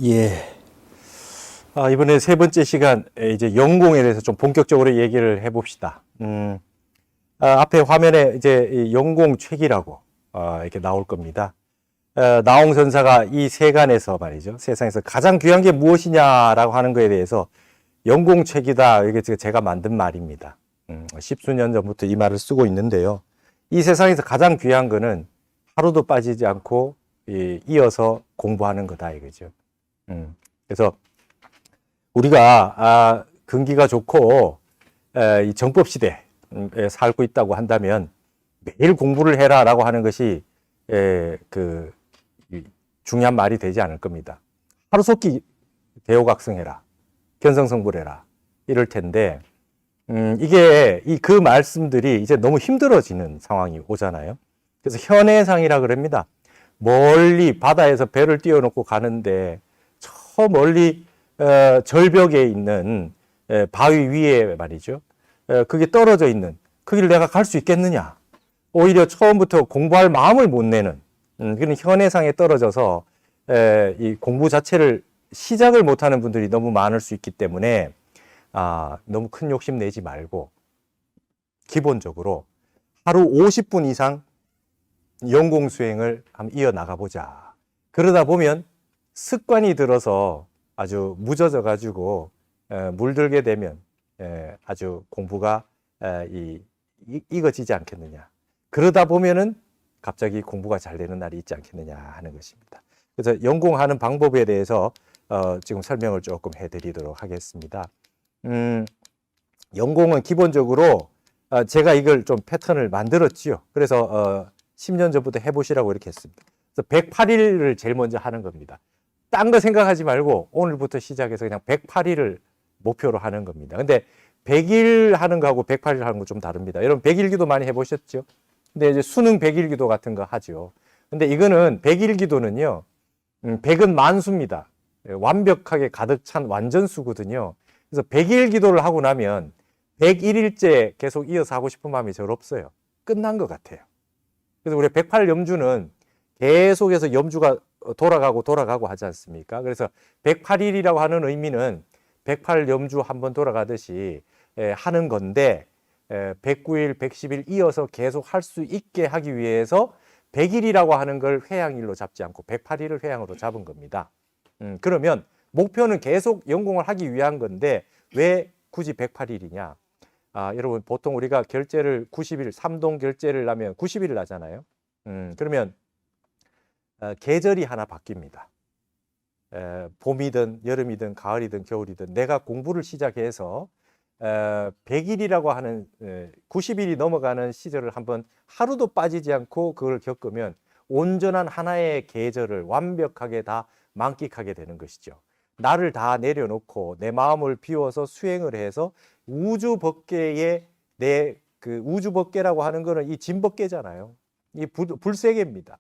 예. 이번에 세 번째 시간, 이제 연공에 대해서 좀 본격적으로 얘기를 해봅시다. 앞에 화면에 이제 이 연공책이라고, 이렇게 나올 겁니다. 나홍선사가 이 세간에서 말이죠. 세상에서 가장 귀한 게 무엇이냐라고 하는 거에 대해서 연공책이다. 이게 제가 만든 말입니다. 십수년 전부터 이 말을 쓰고 있는데요. 이 세상에서 가장 귀한 거는 하루도 빠지지 않고 이어서 공부하는 거다 이거죠. 그래서 우리가 근기가 좋고 이 정법 시대에 살고 있다고 한다면 매일 공부를 해라라고 하는 것이 그 중요한 말이 되지 않을 겁니다. 하루속히 대호각성해라, 견성성불해라 이럴 텐데 이게 그 말씀들이 이제 너무 힘들어지는 상황이 오잖아요. 그래서 현해상이라 그럽니다. 멀리 바다에서 배를 띄워놓고 가는데 저 멀리 절벽에 있는 바위 위에 말이죠. 그게 떨어져 있는 그 길을 내가 갈 수 있겠느냐. 오히려 처음부터 공부할 마음을 못 내는 그런 현해상에 떨어져서 이 공부 자체를 시작을 못하는 분들이 너무 많을 수 있기 때문에 너무 큰 욕심 내지 말고 기본적으로 하루 50분 이상 연공수행을 한번 이어나가 보자. 그러다 보면 습관이 들어서 아주 무뎌져 가지고 물들게 되면 아주 공부가 익어지지 않겠느냐. 그러다 보면은 갑자기 공부가 잘 되는 날이 있지 않겠느냐 하는 것입니다. 그래서 연공하는 방법에 대해서 지금 설명을 조금 해드리도록 하겠습니다. 연공은 기본적으로 제가 이걸 좀 패턴을 만들었지요. 그래서 10년 전부터 해보시라고 이렇게 했습니다. 그래서 108일을 제일 먼저 하는 겁니다. 딴 거 생각하지 말고 오늘부터 시작해서 그냥 108일을 목표로 하는 겁니다. 근데 100일 하는 거하고 108일 하는 거 좀 다릅니다. 여러분 100일 기도 많이 해보셨죠? 근데 이제 수능 100일 기도 같은 거 하죠. 근데 이거는 100일 기도는요, 100은 만수입니다. 완벽하게 가득 찬 완전수거든요. 그래서 100일 기도를 하고 나면 101일째 계속 이어서 하고 싶은 마음이 절 없어요. 끝난 것 같아요. 그래서 우리 108 염주는 계속해서 염주가 돌아가고 하지 않습니까? 그래서 108일이라고 하는 의미는 108 염주 한번 돌아가듯이 하는 건데 109일, 110일 이어서 계속 할 수 있게 하기 위해서 100일이라고 하는 걸 회양일로 잡지 않고 108일을 회양으로 잡은 겁니다. 그러면 목표는 계속 연공을 하기 위한 건데 왜 굳이 108일이냐? 여러분 보통 우리가 결제를 90일, 3동 결제를 하면 90일을 하잖아요. 그러면 계절이 하나 바뀝니다. 봄이든 여름이든 가을이든 겨울이든 내가 공부를 시작해서 100일이라고 하는 90일이 넘어가는 시절을 한번 하루도 빠지지 않고 그걸 겪으면 온전한 하나의 계절을 완벽하게 다 만끽하게 되는 것이죠. 나를 다 내려놓고 내 마음을 비워서 수행을 해서 우주 법계에 그 우주 법계라고 하는 거는 이 진법계잖아요. 이 불세계입니다.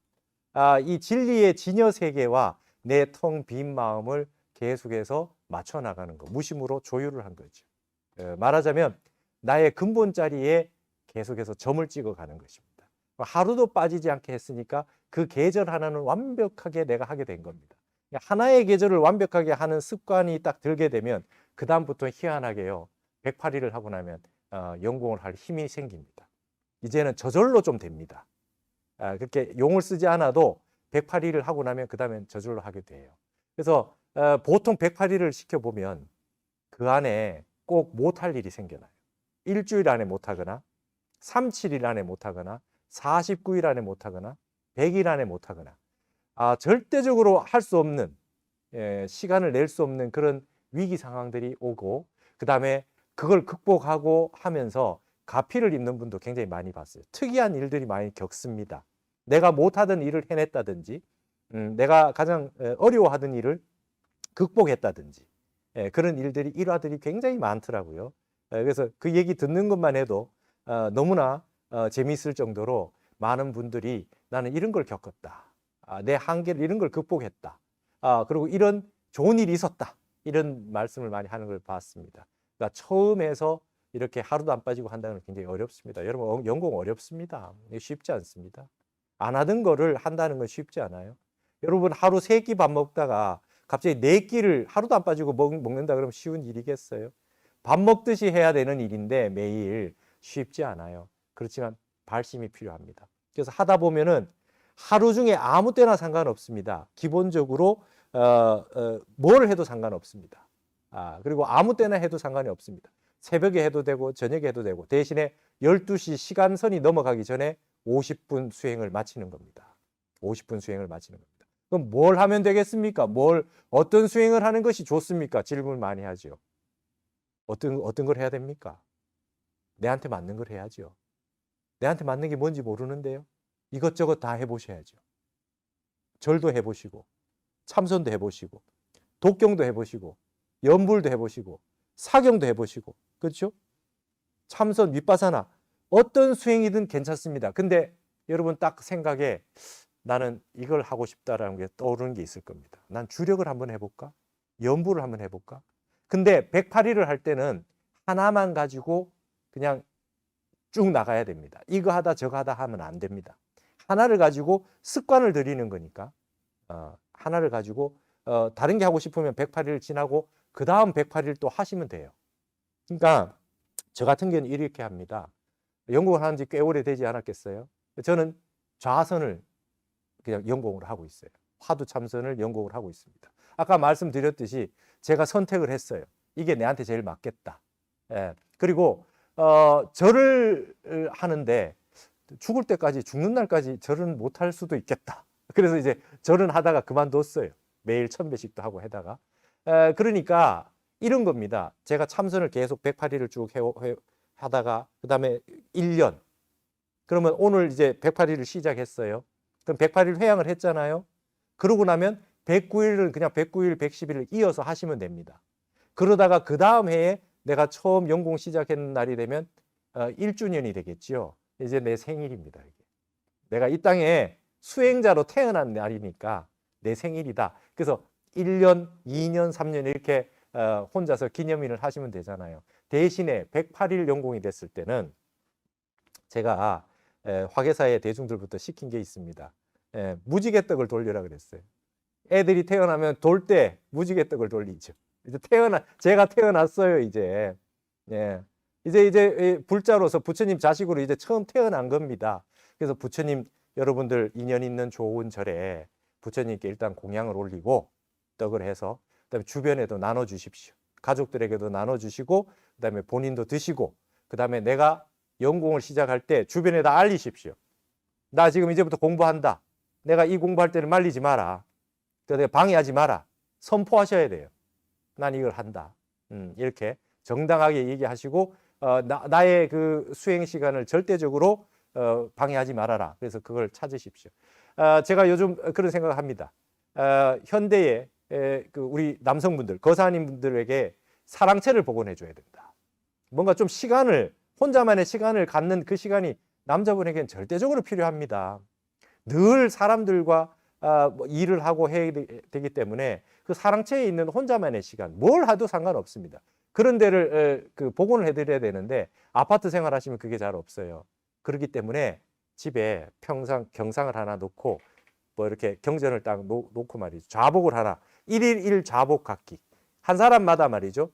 이 진리의 진여 세계와 내 텅 빈 마음을 계속해서 맞춰 나가는 거, 무심으로 조율을 한 거죠. 말하자면 나의 근본 자리에 계속해서 점을 찍어 가는 것입니다. 하루도 빠지지 않게 했으니까 그 계절 하나는 완벽하게 내가 하게 된 겁니다. 하나의 계절을 완벽하게 하는 습관이 딱 들게 되면 그 다음부터 희한하게요, 108일을 하고 나면 연공을 할 힘이 생깁니다. 이제는 저절로 좀 됩니다. 그렇게 용을 쓰지 않아도 108일을 하고 나면 그 다음엔 저절로 하게 돼요. 그래서 보통 108일을 시켜보면 그 안에 꼭 못할 일이 생겨나요. 일주일 안에 못하거나 37일 안에 못하거나 49일 안에 못하거나 100일 안에 못하거나 절대적으로 할 수 없는, 시간을 낼 수 없는 그런 위기 상황들이 오고, 그 다음에 그걸 극복하고 하면서 가피를 입는 분도 굉장히 많이 봤어요. 특이한 일들이 많이 겪습니다. 내가 못하던 일을 해냈다든지, 내가 가장 어려워하던 일을 극복했다든지, 그런 일들이, 일화들이 굉장히 많더라고요. 그래서 그 얘기 듣는 것만 해도 너무나 재미있을 정도로 많은 분들이 나는 이런 걸 겪었다. 내 한계를 이런 걸 극복했다. 그리고 이런 좋은 일이 있었다. 이런 말씀을 많이 하는 걸 봤습니다. 그러니까 처음에서 이렇게 하루도 안 빠지고 한다는 건 굉장히 어렵습니다. 여러분 연공 어렵습니다. 쉽지 않습니다. 안 하던 거를 한다는 건 쉽지 않아요. 여러분 하루 3끼 밥 먹다가 갑자기 4끼를 하루도 안 빠지고 먹는다 그러면 쉬운 일이겠어요? 밥 먹듯이 해야 되는 일인데 매일 쉽지 않아요. 그렇지만 발심이 필요합니다. 그래서 하다 보면은 하루 중에 아무 때나 상관없습니다. 기본적으로 뭘 해도 상관없습니다. 그리고 아무 때나 해도 상관이 없습니다. 새벽에 해도 되고 저녁에 해도 되고 대신에 12시 시간선이 넘어가기 전에 50분 수행을 마치는 겁니다. 50분 수행을 마치는 겁니다. 그럼 뭘 하면 되겠습니까? 어떤 수행을 하는 것이 좋습니까? 질문을 많이 하죠. 어떤 걸 해야 됩니까? 내한테 맞는 걸 해야죠. 내한테 맞는 게 뭔지 모르는데요. 이것저것 다 해보셔야죠. 절도 해보시고 참선도 해보시고 독경도 해보시고 연불도 해보시고 사경도 해보시고 그렇죠? 참선, 윗바사나 어떤 수행이든 괜찮습니다. 근데 여러분 딱 생각에 나는 이걸 하고 싶다라는 게 떠오르는 게 있을 겁니다. 난 주력을 한번 해볼까? 연불을 한번 해볼까? 근데 108일을 할 때는 하나만 가지고 그냥 쭉 나가야 됩니다. 이거 하다 저거 하다 하면 안 됩니다. 하나를 가지고 습관을 들이는 거니까 하나를 가지고 다른 게 하고 싶으면 108일 지나고 그 다음 108일 또 하시면 돼요. 그러니까 저 같은 경우는 이렇게 합니다. 연공을 하는 지 꽤 오래되지 않았겠어요? 저는 좌선을 그냥 연공을 하고 있어요. 화두 참선을 연공을 하고 있습니다. 아까 말씀드렸듯이 제가 선택을 했어요. 이게 내한테 제일 맞겠다. 예. 그리고 절을 하는데 죽을 때까지 죽는 날까지 절은 못할 수도 있겠다. 그래서 이제 절은 하다가 그만뒀어요. 매일 1000배씩도 하고 하다가 그러니까 이런 겁니다. 제가 참선을 계속 108일을 쭉 하다가 그 다음에 1년 그러면 오늘 이제 108일을 시작했어요. 그럼 108일 회양을 했잖아요. 그러고 나면 109일은 그냥 109일, 110일을 이어서 하시면 됩니다. 그러다가 그 다음 해에 내가 처음 연공 시작했는 날이 되면 1주년이 되겠지요. 이제 내 생일입니다. 이게. 내가 이 땅에 수행자로 태어난 날이니까 내 생일이다. 그래서 1년, 2년, 3년 이렇게 혼자서 기념일을 하시면 되잖아요. 대신에 108일 연공이 됐을 때는 제가 화계사의 대중들부터 시킨 게 있습니다. 무지개떡을 돌려라 그랬어요. 애들이 태어나면 돌 때 무지개떡을 돌리죠. 이제 제가 태어났어요, 이제. 예. 이제 불자로서 부처님 자식으로 이제 처음 태어난 겁니다. 그래서 부처님 여러분들 인연 있는 좋은 절에 부처님께 일단 공양을 올리고 떡을 해서 그다음에 주변에도 나눠 주십시오. 가족들에게도 나눠 주시고 그다음에 본인도 드시고 그다음에 내가 연공을 시작할 때 주변에다 알리십시오. 나 지금 이제부터 공부한다. 내가 이 공부할 때는 말리지 마라. 내가 방해하지 마라. 선포하셔야 돼요. 난 이걸 한다. 이렇게 정당하게 얘기하시고 나의 그 수행 시간을 절대적으로 방해하지 말아라. 그래서 그걸 찾으십시오. 제가 요즘 그런 생각을 합니다. 현대에 그 우리 남성분들, 거사님분들에게 사랑채를 복원해 줘야 된다. 뭔가 좀 혼자만의 시간을 갖는 그 시간이 남자분에게는 절대적으로 필요합니다. 늘 사람들과 일을 하고 해야 되기 때문에 그 사랑채에 있는 혼자만의 시간, 뭘 하도 상관없습니다. 그런 데를 복원을 해드려야 되는데 아파트 생활하시면 그게 잘 없어요. 그렇기 때문에 집에 평상 경상을 하나 놓고 뭐 이렇게 경전을 딱 놓고 말이죠. 좌복을 하나, 1일 1 좌복 갖기. 한 사람마다 말이죠.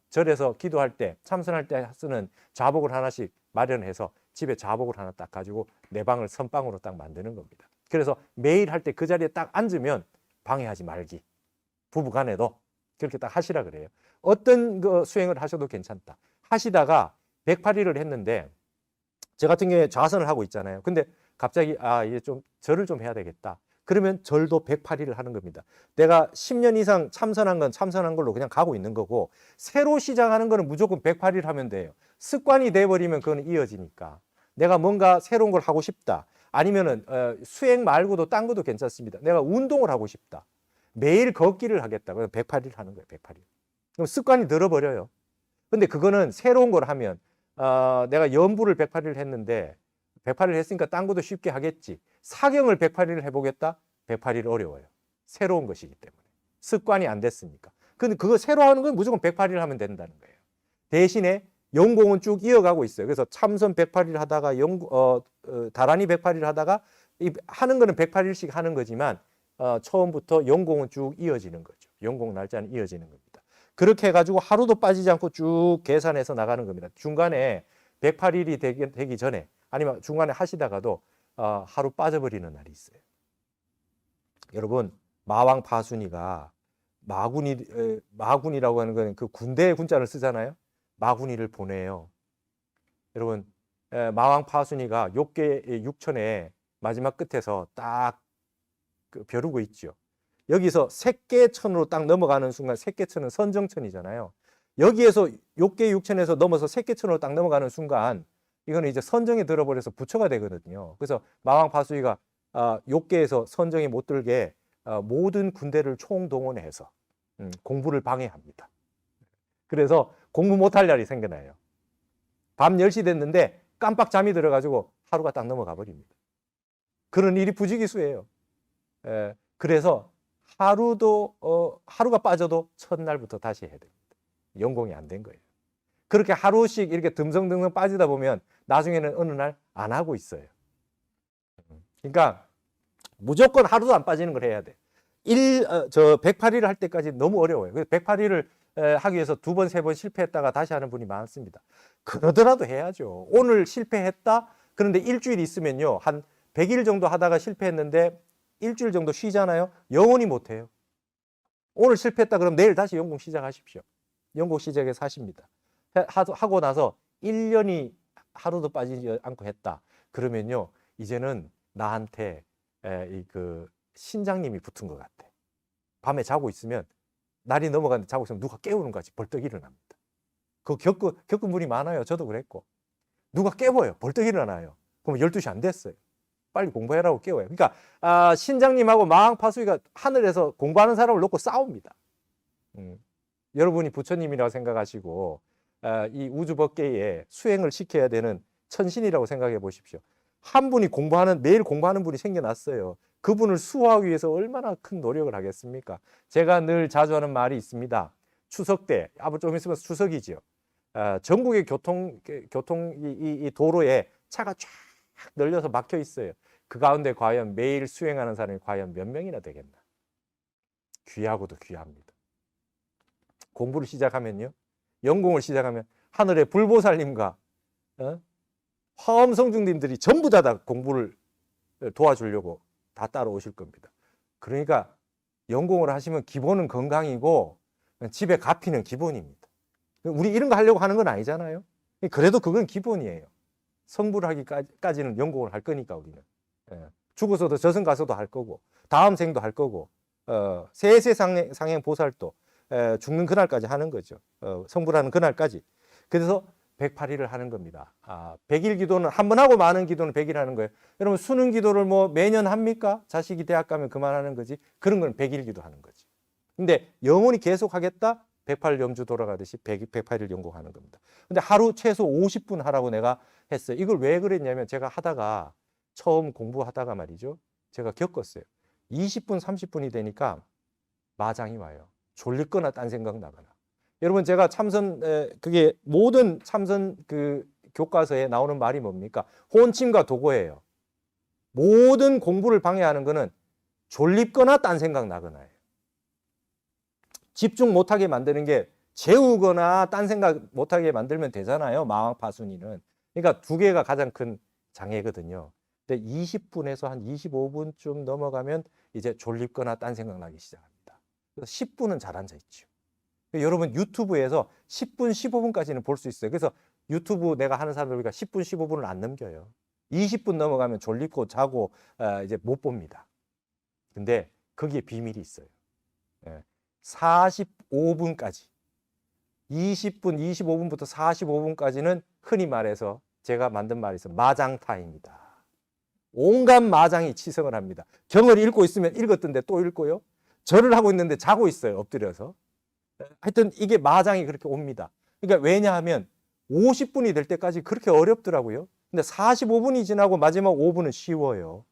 절에서 기도할 때, 참선할 때 쓰는 좌복을 하나씩 마련해서 집에 좌복을 하나 딱 가지고 내 방을 선방으로 딱 만드는 겁니다. 그래서 매일 할 때 그 자리에 딱 앉으면 방해하지 말기. 부부간에도 그렇게 딱 하시라 그래요. 어떤 그 수행을 하셔도 괜찮다. 하시다가 108일을 했는데 저 같은 경우에 좌선을 하고 있잖아요. 근데 갑자기 이제 좀 절을 좀 해야 되겠다. 그러면 절도 108일을 하는 겁니다. 내가 10년 이상 참선한 걸로 그냥 가고 있는 거고 새로 시작하는 거는 무조건 108일 하면 돼요. 습관이 돼버리면 그건 이어지니까. 내가 뭔가 새로운 걸 하고 싶다. 아니면은 수행 말고도 딴 것도 괜찮습니다. 내가 운동을 하고 싶다. 매일 걷기를 하겠다. 그럼 108일 하는 거예요. 108일. 그럼 습관이 들어버려요. 근데 그거는 새로운 걸 하면 내가 연부를 108일 했는데 108일 했으니까 딴 것도 쉽게 하겠지. 사경을 108일을 해보겠다? 108일 어려워요. 새로운 것이기 때문에. 습관이 안 됐으니까. 근데 그거 새로 하는 건 무조건 108일 하면 된다는 거예요. 대신에 연공은 쭉 이어가고 있어요. 그래서 참선 108일 하다가 다란이 108일 하다가 하는 거는 108일씩 하는 거지만 처음부터 연공은 쭉 이어지는 거죠. 연공 날짜는 이어지는 겁니다. 그렇게 해가지고 하루도 빠지지 않고 쭉 계산해서 나가는 겁니다. 중간에 108일이 되기 전에 아니면 중간에 하시다가도 하루 빠져버리는 날이 있어요. 여러분, 마왕 파순이가 마군이라고 하는 건 그 군대의 군자를 쓰잖아요. 마군이를 보내요. 여러분, 마왕 파순이가 욕계 육천의 마지막 끝에서 딱 그 벼르고 있죠. 여기서 색계천으로 딱 넘어가는 순간, 색계천은 선정천이잖아요. 여기에서 욕계 육천에서 넘어서 색계천으로 딱 넘어가는 순간 이거는 이제 선정에 들어버려서 부처가 되거든요. 그래서 마왕 파순이가 욕계에서 선정에 못 들게 모든 군대를 총동원해서 공부를 방해합니다. 그래서 공부 못할 날이 생겨나요. 밤 10시 됐는데 깜빡 잠이 들어가지고 하루가 딱 넘어가 버립니다. 그런 일이 부지기수예요. 그래서 하루가 빠져도 첫날부터 다시 해야 됩니다. 연공이 안 된 거예요. 그렇게 하루씩 이렇게 듬성듬성 빠지다 보면 나중에는 어느 날 안 하고 있어요. 그러니까 무조건 하루도 안 빠지는 걸 해야 돼. 108일을 할 때까지 너무 어려워요. 그래서 108일을 하기 위해서 2번, 3번 실패했다가 다시 하는 분이 많습니다. 그러더라도 해야죠. 오늘 실패했다? 그런데 일주일 있으면요. 한 100일 정도 하다가 실패했는데 일주일 정도 쉬잖아요. 영원히 못해요. 오늘 실패했다 그럼 내일 다시 연공 시작하십시오. 연공 시작해서 하십니다. 하고 나서 1년이 하루도 빠지지 않고 했다. 그러면요. 이제는 나한테 그 신장님이 붙은 것 같아. 밤에 자고 있으면 날이 넘어가는데 자고 있으면 누가 깨우는 거지. 벌떡 일어납니다. 그거 겪은 분이 많아요. 저도 그랬고. 누가 깨워요. 벌떡 일어나요. 그럼 12시 안 됐어요. 빨리 공부해라고 깨워요. 그러니까 신장님하고 마왕파수기가 하늘에서 공부하는 사람을 놓고 싸웁니다. 여러분이 부처님이라고 생각하시고 이 우주법계에 수행을 시켜야 되는 천신이라고 생각해 보십시오. 한 분이 매일 공부하는 분이 생겨났어요. 그분을 수호하기 위해서 얼마나 큰 노력을 하겠습니까? 제가 늘 자주 하는 말이 있습니다. 추석 때, 좀 있으면 추석이죠. 전국의 이 도로에 차가 쫙 널려서 막혀 있어요. 그 가운데 과연 매일 수행하는 사람이 과연 몇 명이나 되겠나? 귀하고도 귀합니다. 공부를 시작하면요. 연공을 시작하면 하늘의 불보살님과 화엄성중님들이 전부 다 공부를 도와주려고 다 따라오실 겁니다. 그러니까 연공을 하시면 기본은 건강이고 집에 가피는 기본입니다. 우리 이런 거 하려고 하는 건 아니잖아요. 그래도 그건 기본이에요. 성불 하기까지는 연공을 할 거니까 우리는. 죽어서도 저승 가서도 할 거고 다음 생도 할 거고 세세상행 보살도 죽는 그날까지 하는 거죠. 성불하는 그날까지. 그래서 108일을 하는 겁니다. 100일 기도는 한 번 하고 많은 기도는 100일 하는 거예요. 여러분 수능 기도를 뭐 매년 합니까? 자식이 대학 가면 그만하는 거지. 그런 건 100일 기도 하는 거지. 근데 영원히 계속 하겠다? 108염주 돌아가듯이 108일 연공하는 겁니다. 근데 하루 최소 50분 하라고 내가 했어요. 이걸 왜 그랬냐면 제가 하다가 처음 공부하다가 말이죠. 제가 겪었어요. 20분, 30분이 되니까 마장이 와요. 졸리거나 딴 생각 나거나. 여러분 제가 그게 모든 참선 그 교과서에 나오는 말이 뭡니까? 혼침과 도고예요. 모든 공부를 방해하는 거는 졸립거나 딴 생각 나거나예요. 집중 못하게 만드는 게 재우거나 딴 생각 못하게 만들면 되잖아요. 마왕파순이는. 그러니까 두 개가 가장 큰 장애거든요. 근데 20분에서 한 25분쯤 넘어가면 이제 졸립거나 딴 생각 나기 시작합니다. 그래서 10분은 잘 앉아 있죠. 여러분 유튜브에서 10분, 15분까지는 볼 수 있어요. 그래서 유튜브 내가 하는 사람들 보니까 10분, 15분을 안 넘겨요. 20분 넘어가면 졸립고 자고 이제 못 봅니다. 근데 거기에 비밀이 있어요. 45분까지 20분, 25분부터 45분까지는 흔히 말해서 제가 만든 말이 있어요. 마장타입니다. 온갖 마장이 치성을 합니다. 경을 읽고 있으면 읽었던데 또 읽고요. 절을 하고 있는데 자고 있어요. 엎드려서. 하여튼 이게 마장이 그렇게 옵니다. 그러니까 왜냐하면 50분이 될 때까지 그렇게 어렵더라고요. 근데 45분이 지나고 마지막 5분은 쉬워요.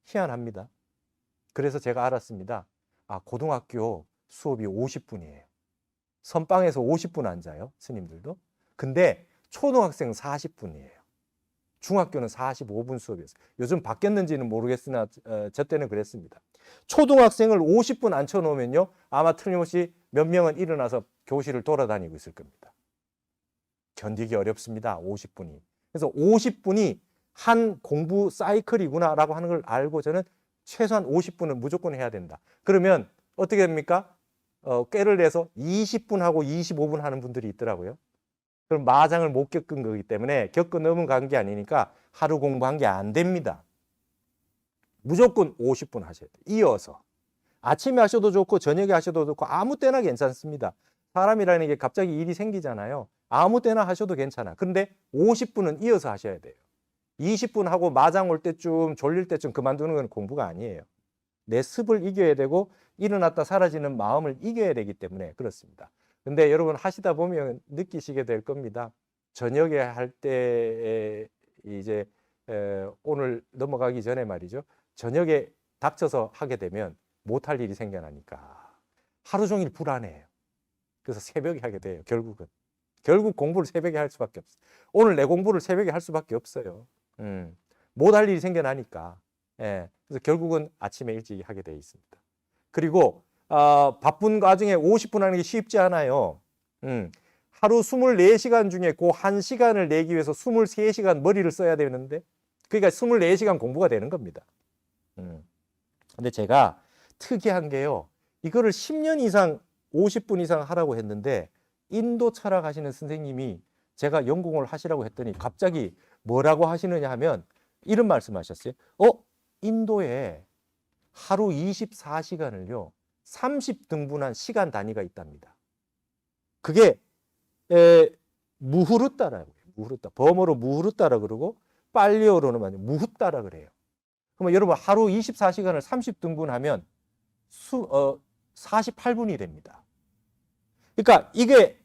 희한합니다. 그래서 제가 알았습니다. 고등학교 수업이 50분이에요. 선방에서 50분 앉아요. 스님들도. 근데 초등학생 40분이에요. 중학교는 45분 수업이었어요. 요즘 바뀌었는지는 모르겠으나 저 때는 그랬습니다. 초등학생을 50분 앉혀놓으면요, 아마 틀림없이 몇 명은 일어나서 교실을 돌아다니고 있을 겁니다. 견디기 어렵습니다. 50분이. 그래서 50분이 한 공부 사이클이구나 라고 하는 걸 알고 저는 최소한 50분은 무조건 해야 된다. 그러면 어떻게 됩니까? 꾀를 내서 20분 하고 25분 하는 분들이 있더라고요. 그럼 마장을 못 겪은 거기 때문에 겪어 넘어간 게 아니니까 하루 공부한 게 안 됩니다. 무조건 50분 하셔야 돼요. 이어서. 아침에 하셔도 좋고 저녁에 하셔도 좋고 아무 때나 괜찮습니다. 사람이라는 게 갑자기 일이 생기잖아요. 아무 때나 하셔도 괜찮아. 그런데 50분은 이어서 하셔야 돼요. 20분 하고 마장 올 때쯤 졸릴 때쯤 그만두는 건 공부가 아니에요. 내 습을 이겨야 되고 일어났다 사라지는 마음을 이겨야 되기 때문에 그렇습니다. 근데 여러분 하시다 보면 느끼시게 될 겁니다. 저녁에 할 때 이제 오늘 넘어가기 전에 말이죠. 저녁에 닥쳐서 하게 되면 못할 일이 생겨나니까 하루 종일 불안해요. 그래서 새벽에 하게 돼요. 결국 공부를 새벽에 할 수밖에 없어요. 오늘 내 공부를 새벽에 할 수밖에 없어요. 못할 일이 생겨나니까. 예. 그래서 결국은 아침에 일찍 하게 돼 있습니다. 그리고 바쁜 와중에 50분 하는 게 쉽지 않아요. 하루 24시간 중에 그 1시간을 내기 위해서 23시간 머리를 써야 되는데 그러니까 24시간 공부가 되는 겁니다. 근데 제가 특이한 게요. 이거를 10년 이상 50분 이상 하라고 했는데 인도 철학하시는 선생님이 제가 연공을 하시라고 했더니 갑자기 뭐라고 하시느냐 하면 이런 말씀하셨어요. 인도에 하루 24시간을요. 30등분한 시간 단위가 있답니다. 그게 무후르따라고 해요. 무후르따. 범어로 무후르따라 그러고 빨리어로는 무후따라 그래요. 그러면 여러분 하루 24시간을 30등분하면 48분이 됩니다. 그러니까 이게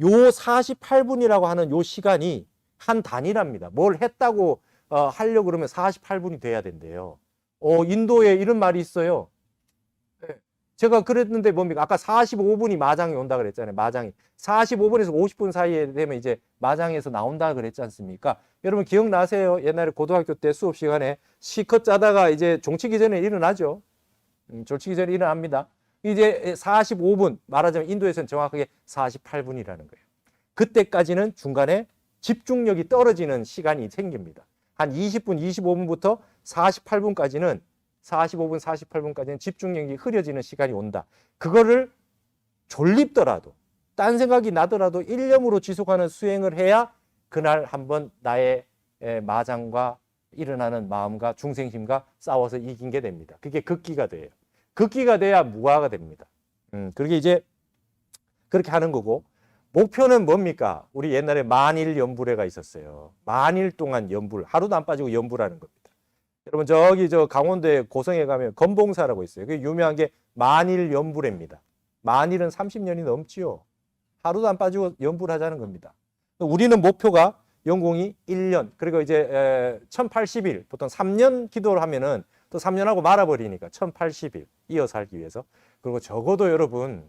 요 48분이라고 하는 요 시간이 한 단위랍니다. 뭘 했다고 하려고 그러면 48분이 돼야 된대요. 인도에 이런 말이 있어요. 제가 그랬는데 뭡니까? 아까 45분이 마장이 온다 그랬잖아요. 마장이. 45분에서 50분 사이에 되면 이제 마장에서 나온다 그랬지 않습니까? 여러분 기억나세요? 옛날에 고등학교 때 수업 시간에 시컷 짜다가 이제 종치기 전에 일어나죠. 종치기 전에 일어납니다. 이제 45분, 말하자면 인도에서는 정확하게 48분이라는 거예요. 그때까지는 중간에 집중력이 떨어지는 시간이 생깁니다. 한 20분, 25분부터 48분까지는 45분, 48분까지는 집중력이 흐려지는 시간이 온다. 그거를 졸립더라도, 딴 생각이 나더라도 일념으로 지속하는 수행을 해야 그날 한번 나의 마장과 일어나는 마음과 중생심과 싸워서 이긴 게 됩니다. 그게 극기가 돼요. 극기가 돼야 무아가 됩니다. 그렇게 이제 그렇게 하는 거고, 목표는 뭡니까? 우리 옛날에 만일 연불회가 있었어요. 만일 동안 연불, 하루도 안 빠지고 연불하는 겁니다. 여러분 저기 강원도에 고성에 가면 건봉사라고 있어요. 그게 유명한 게 만일 연불회입니다. 만일은 30년이 넘지요. 하루도 안 빠지고 연불하자는 겁니다. 우리는 목표가 연공이 1년, 그리고 이제 1080일, 보통 3년 기도를 하면은 또 3년하고 말아버리니까 1080일 이어서 살기 위해서. 그리고 적어도 여러분,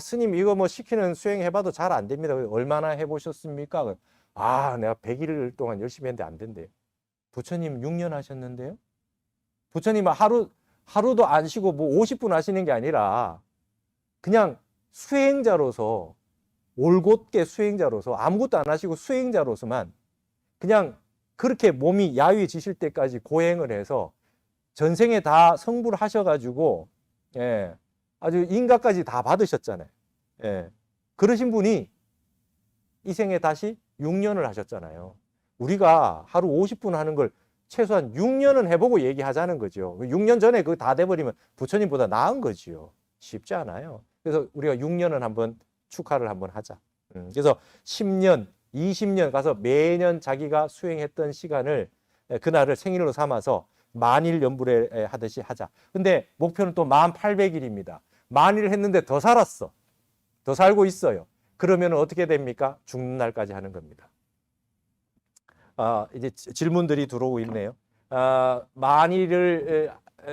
스님 이거 뭐 시키는 수행해봐도 잘 안 됩니다. 얼마나 해보셨습니까? 내가 100일 동안 열심히 했는데 안 된대요. 부처님 6년 하셨는데요. 부처님은 하루도 안 쉬고 뭐 50분 하시는 게 아니라 그냥 수행자로서, 올곧게 수행자로서 아무것도 안 하시고 수행자로서만 그냥 그렇게 몸이 야위지실 때까지 고행을 해서 전생에 다 성불 하셔가지고 아주 인가까지 다 받으셨잖아요. 그러신 분이 이 생에 다시 6년을 하셨잖아요. 우리가 하루 50분 하는 걸 최소한 6년은 해보고 얘기하자는 거죠. 6년 전에 그거 다 돼버리면 부처님보다 나은 거지요. 쉽지 않아요. 그래서 우리가 6년은 한번 축하를 한번 하자. 그래서 10년, 20년 가서 매년 자기가 수행했던 시간을 그날을 생일로 삼아서 만일 연불회 하듯이 하자. 근데 목표는 또 1800일입니다. 만일 했는데 더 살았어. 더 살고 있어요. 그러면 어떻게 됩니까? 죽는 날까지 하는 겁니다. 이제 질문들이 들어오고 있네요. 만일을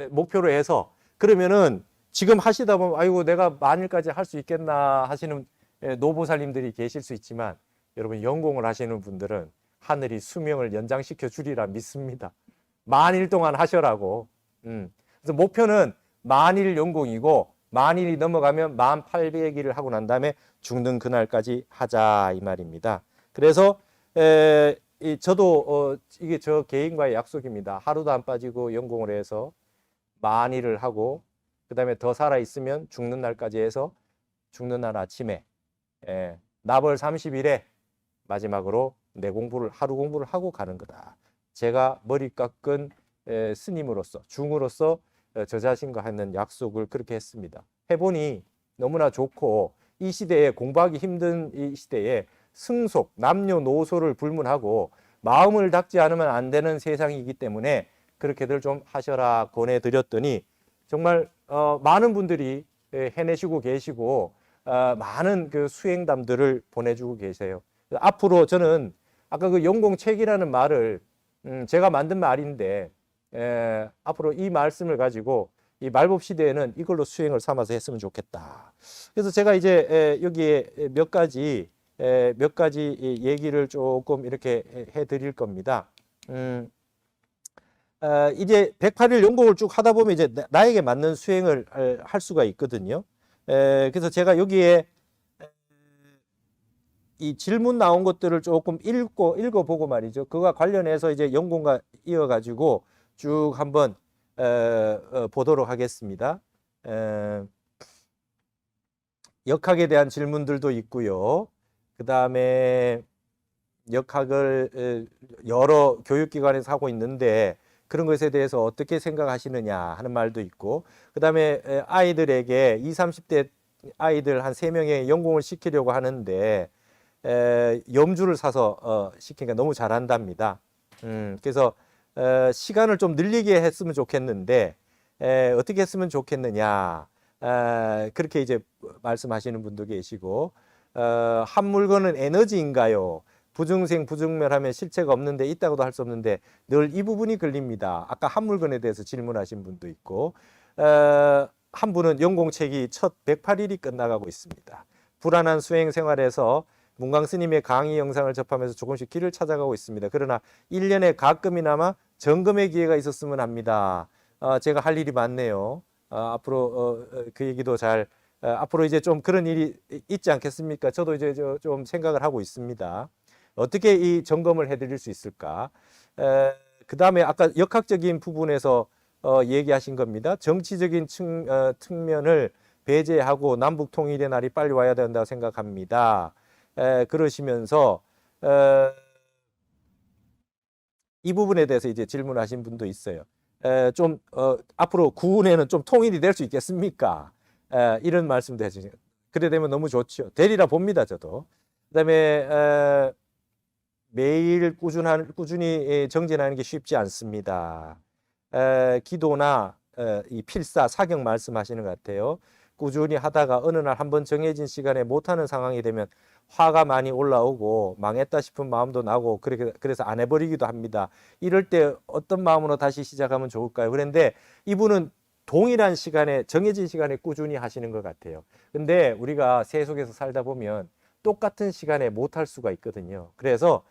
목표로 해서 그러면은 지금 하시다 보면 아이고 내가 만일까지 할 수 있겠나 하시는 노보살님들이 계실 수 있지만 여러분 연공을 하시는 분들은 하늘이 수명을 연장시켜 주리라 믿습니다. 만일 동안 하셔라고. 그래서 목표는 만일 연공이고 만일이 넘어가면 1800일을 하고 난 다음에 죽는 그날까지 하자 이 말입니다. 그래서 저도 이게 저 개인과의 약속입니다. 하루도 안 빠지고 연공을 해서 만일을 하고 그 다음에 더 살아 있으면 죽는 날까지 해서 죽는 날 아침에 나벌 30일에 마지막으로 내 공부를 하루 공부를 하고 가는 거다. 제가 머리 깎은 스님으로서 중으로서 저 자신과 하는 약속을 그렇게 했습니다. 해보니 너무나 좋고 이 시대에 공부하기 힘든 이 시대에 승속, 남녀노소를 불문하고 마음을 닦지 않으면 안 되는 세상이기 때문에 그렇게들 좀 하셔라 권해드렸더니 정말 많은 분들이 해내시고 계시고 많은 그 수행담들을 보내주고 계세요. 앞으로 저는 아까 그 연공책이라는 말을 제가 만든 말인데 앞으로 이 말씀을 가지고 이 말법 시대에는 이걸로 수행을 삼아서 했으면 좋겠다. 그래서 제가 이제 여기에 몇 가지 얘기를 조금 이렇게 해드릴 겁니다. 이제 108일 연공을 쭉 하다 보면 이제 나에게 맞는 수행을 할 수가 있거든요. 그래서 제가 여기에 이 질문 나온 것들을 조금 읽어보고 말이죠. 그와 관련해서 이제 연공과 이어가지고 쭉 한번 보도록 하겠습니다. 역학에 대한 질문들도 있고요. 그 다음에 역학을 여러 교육기관에서 하고 있는데 그런 것에 대해서 어떻게 생각하시느냐 하는 말도 있고 그 다음에 아이들에게 20, 30대 아이들 한 3명의 연공을 시키려고 하는데 염주를 사서 시키니까 너무 잘한답니다. 그래서 시간을 좀 늘리게 했으면 좋겠는데 어떻게 했으면 좋겠느냐 그렇게 이제 말씀하시는 분도 계시고 한 물건은 에너지인가요? 부중생 부중멸하면 실체가 없는데 있다고도 할 수 없는데 늘 이 부분이 걸립니다. 아까 한 물건에 대해서 질문하신 분도 있고 한 분은 연공책이 첫 108일이 끝나가고 있습니다. 불안한 수행 생활에서 문광 스님의 강의 영상을 접하면서 조금씩 길을 찾아가고 있습니다. 그러나 1년에 가끔이나마 점검의 기회가 있었으면 합니다. 제가 할 일이 많네요. 앞으로 그 얘기도 잘 앞으로 이제 좀 그런 일이 있지 않겠습니까? 저도 이제 좀 생각을 하고 있습니다. 어떻게 이 점검을 해드릴 수 있을까? 그 다음에 아까 역학적인 부분에서 얘기하신 겁니다. 정치적인 측면을 배제하고 남북 통일의 날이 빨리 와야 된다고 생각합니다. 그러시면서 이 부분에 대해서 이제 질문하신 분도 있어요. 좀 앞으로 구운에는 좀 통일이 될 수 있겠습니까? 이런 말씀도 해주세요. 그래 되면 너무 좋죠. 되리라 봅니다, 저도. 그다음에 매일 꾸준히 정진하는 게 쉽지 않습니다. 기도나 이 필사, 사경 말씀하시는 것 같아요. 꾸준히 하다가 어느 날 한번 정해진 시간에 못하는 상황이 되면 화가 많이 올라오고 망했다 싶은 마음도 나고 그래서 안 해버리기도 합니다. 이럴 때 어떤 마음으로 다시 시작하면 좋을까요? 그런데 이분은 동일한 시간에 정해진 시간에 꾸준히 하시는 것 같아요. 근데 우리가 세속에서 살다 보면 똑같은 시간에 못할 수가 있거든요. 그래서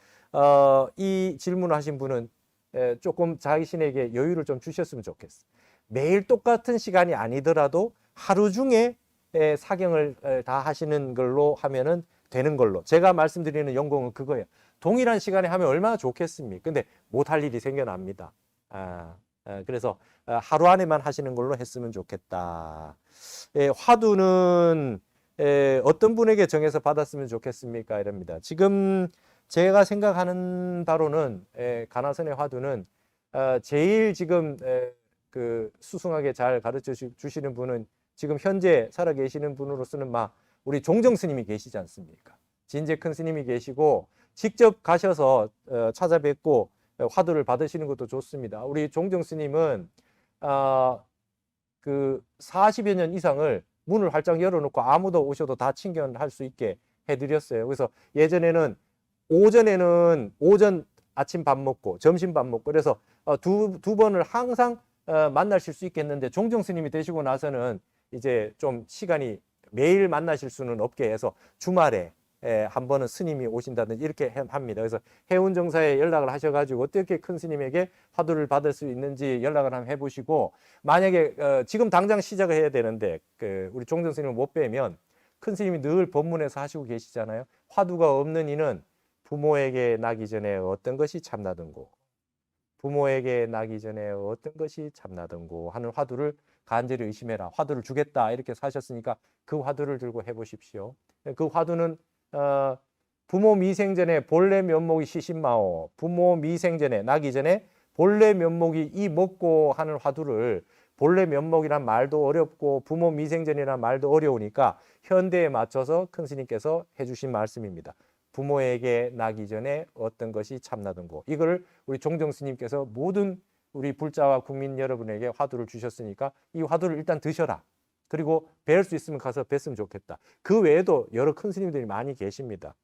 이 질문을 하신 분은 조금 자신에게 여유를 좀 주셨으면 좋겠어요. 매일 똑같은 시간이 아니더라도 하루 중에 사경을 다 하시는 걸로 하면은 되는 걸로. 제가 말씀드리는 연공은 그거예요. 동일한 시간에 하면 얼마나 좋겠습니까? 근데 못할 일이 생겨납니다. 그래서 하루 안에만 하시는 걸로 했으면 좋겠다. 화두는 어떤 분에게 정해서 받았으면 좋겠습니까? 이럽니다. 지금 제가 생각하는 바로는 가나선의 화두는 제일 지금 그 수승하게 잘 가르쳐 주시는 분은 지금 현재 살아계시는 분으로서는 우리 종정 스님이 계시지 않습니까? 진제 큰 스님이 계시고 직접 가셔서 찾아뵙고 화두를 받으시는 것도 좋습니다. 우리 종정 스님은 그 40여 년 이상을 문을 활짝 열어놓고 아무도 오셔도 다 친견할 수 있게 해드렸어요. 그래서 예전에는 오전 아침 밥 먹고 점심 밥 먹고 그래서 두 번을 항상 만나실 수 있겠는데 종정 스님이 되시고 나서는 이제 좀 시간이 매일 만나실 수는 없게 해서 주말에 한 번은 스님이 오신다든지 이렇게 합니다. 그래서 해운정사에 연락을 하셔가지고 어떻게 큰 스님에게 화두를 받을 수 있는지 연락을 한번 해보시고, 만약에 지금 당장 시작을 해야 되는데 우리 종정 스님을 못 뵈면 큰 스님이 늘 법문에서 하시고 계시잖아요. 화두가 없는 이는 부모에게 나기 전에 어떤 것이 참나든고, 부모에게 나기 전에 어떤 것이 참나든고 하는 화두를 간절히 의심해라. 화두를 주겠다 이렇게 사셨으니까 그 화두를 들고 해보십시오. 그 화두는 부모 미생전에 본래 면목이 시신마오, 부모 미생전에 나기 전에 본래 면목이 이 먹고 하는 화두를, 본래 면목이란 말도 어렵고 부모 미생전이란 말도 어려우니까 현대에 맞춰서 큰 스님께서 해주신 말씀입니다. 부모에게 나기 전에 어떤 것이 참나든고, 이걸 우리 종정 스님께서 모든 우리 불자와 국민 여러분에게 화두를 주셨으니까 이 화두를 일단 드셔라. 그리고 뵐 수 있으면 가서 뵀으면 좋겠다. 그 외에도 여러 큰 스님들이 많이 계십니다.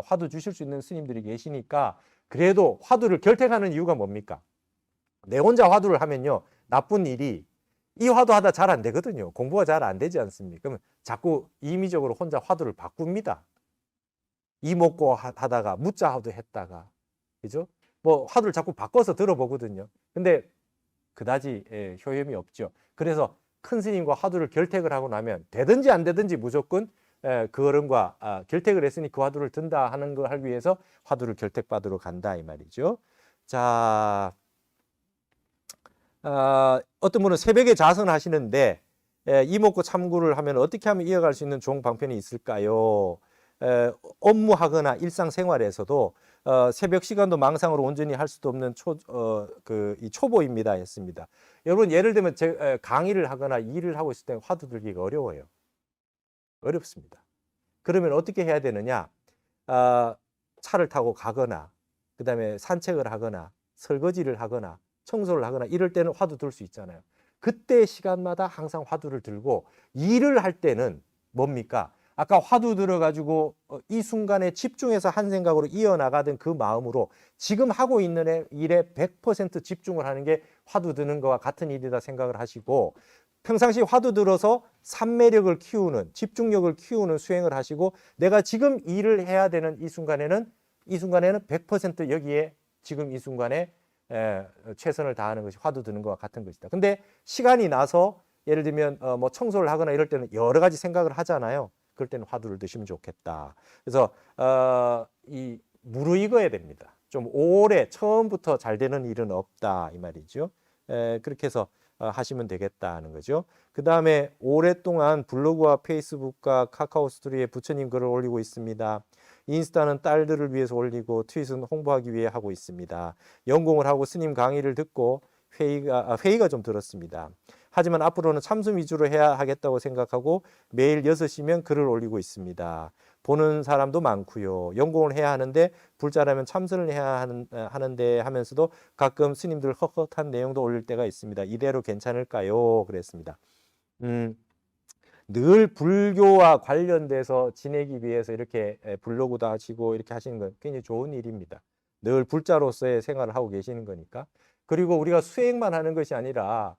화두 주실 수 있는 스님들이 계시니까. 그래도 화두를 결택하는 이유가 뭡니까? 내 혼자 화두를 하면요, 나쁜 일이, 이 화두 하다 잘 안 되거든요. 공부가 잘 안 되지 않습니까? 그러면 자꾸 임의적으로 혼자 화두를 바꿉니다. 이 먹고 하다가 무자 화두 했다가, 그죠? 뭐 화두를 자꾸 바꿔서 들어보거든요. 근데 그다지 효험이 없죠. 그래서 큰 스님과 화두를 결택을 하고 나면 되든지 안 되든지 무조건 그 어른과 결택을 했으니 그 화두를 든다 하는 걸 하기 위해서 화두를 결택받으러 간다 이 말이죠. 자, 어떤 분은 새벽에 자선하시는데 이목구 참구를 하면 어떻게 하면 이어갈 수 있는 좋은 방편이 있을까요? 업무하거나 일상생활에서도 새벽 시간도 망상으로 온전히 할 수도 없는 이 초보입니다 했습니다. 여러분, 예를 들면 제 강의를 하거나 일을 하고 있을 때 화두 들기가 어려워요. 어렵습니다. 그러면 어떻게 해야 되느냐? 차를 타고 가거나, 그 다음에 산책을 하거나, 설거지를 하거나, 청소를 하거나 이럴 때는 화두 들 수 있잖아요. 그때 시간마다 항상 화두를 들고, 일을 할 때는 뭡니까? 아까 화두 들어가지고 이 순간에 집중해서 한 생각으로 이어나가던 그 마음으로 지금 하고 있는 일에 100% 집중을 하는 게 화두 드는 거와 같은 일이다 생각을 하시고, 평상시 화두 들어서 삼매력을 키우는, 집중력을 키우는 수행을 하시고, 내가 지금 일을 해야 되는 이 순간에는 100% 여기에 지금 이 순간에 최선을 다하는 것이 화두 드는 것과 같은 것이다. 근데 시간이 나서 예를 들면 뭐 청소를 하거나 이럴 때는 여러 가지 생각을 하잖아요. 그럴 때는 화두를 드시면 좋겠다. 그래서 이 무르익어야 됩니다. 좀 오래 처음부터 잘 되는 일은 없다 이 말이죠. 그렇게 해서 하시면 되겠다는 거죠. 그 다음에 오랫동안 블로그와 페이스북과 카카오 스토리에 부처님 글을 올리고 있습니다. 인스타는 딸들을 위해서 올리고 트윗은 홍보하기 위해 하고 있습니다. 연공을 하고 스님 강의를 듣고 회의가 좀 들었습니다. 하지만 앞으로는 참선 위주로 해야 하겠다고 생각하고 매일 6시면 글을 올리고 있습니다. 보는 사람도 많고요. 연공을 해야 하는데 불자라면 참선을 해야 하는데 하면서도 가끔 스님들 헛헛한 내용도 올릴 때가 있습니다. 이대로 괜찮을까요? 그랬습니다. 늘 불교와 관련돼서 지내기 위해서 이렇게 블로그도 하시고 이렇게 하시는 건 굉장히 좋은 일입니다. 늘 불자로서의 생활을 하고 계시는 거니까. 그리고 우리가 수행만 하는 것이 아니라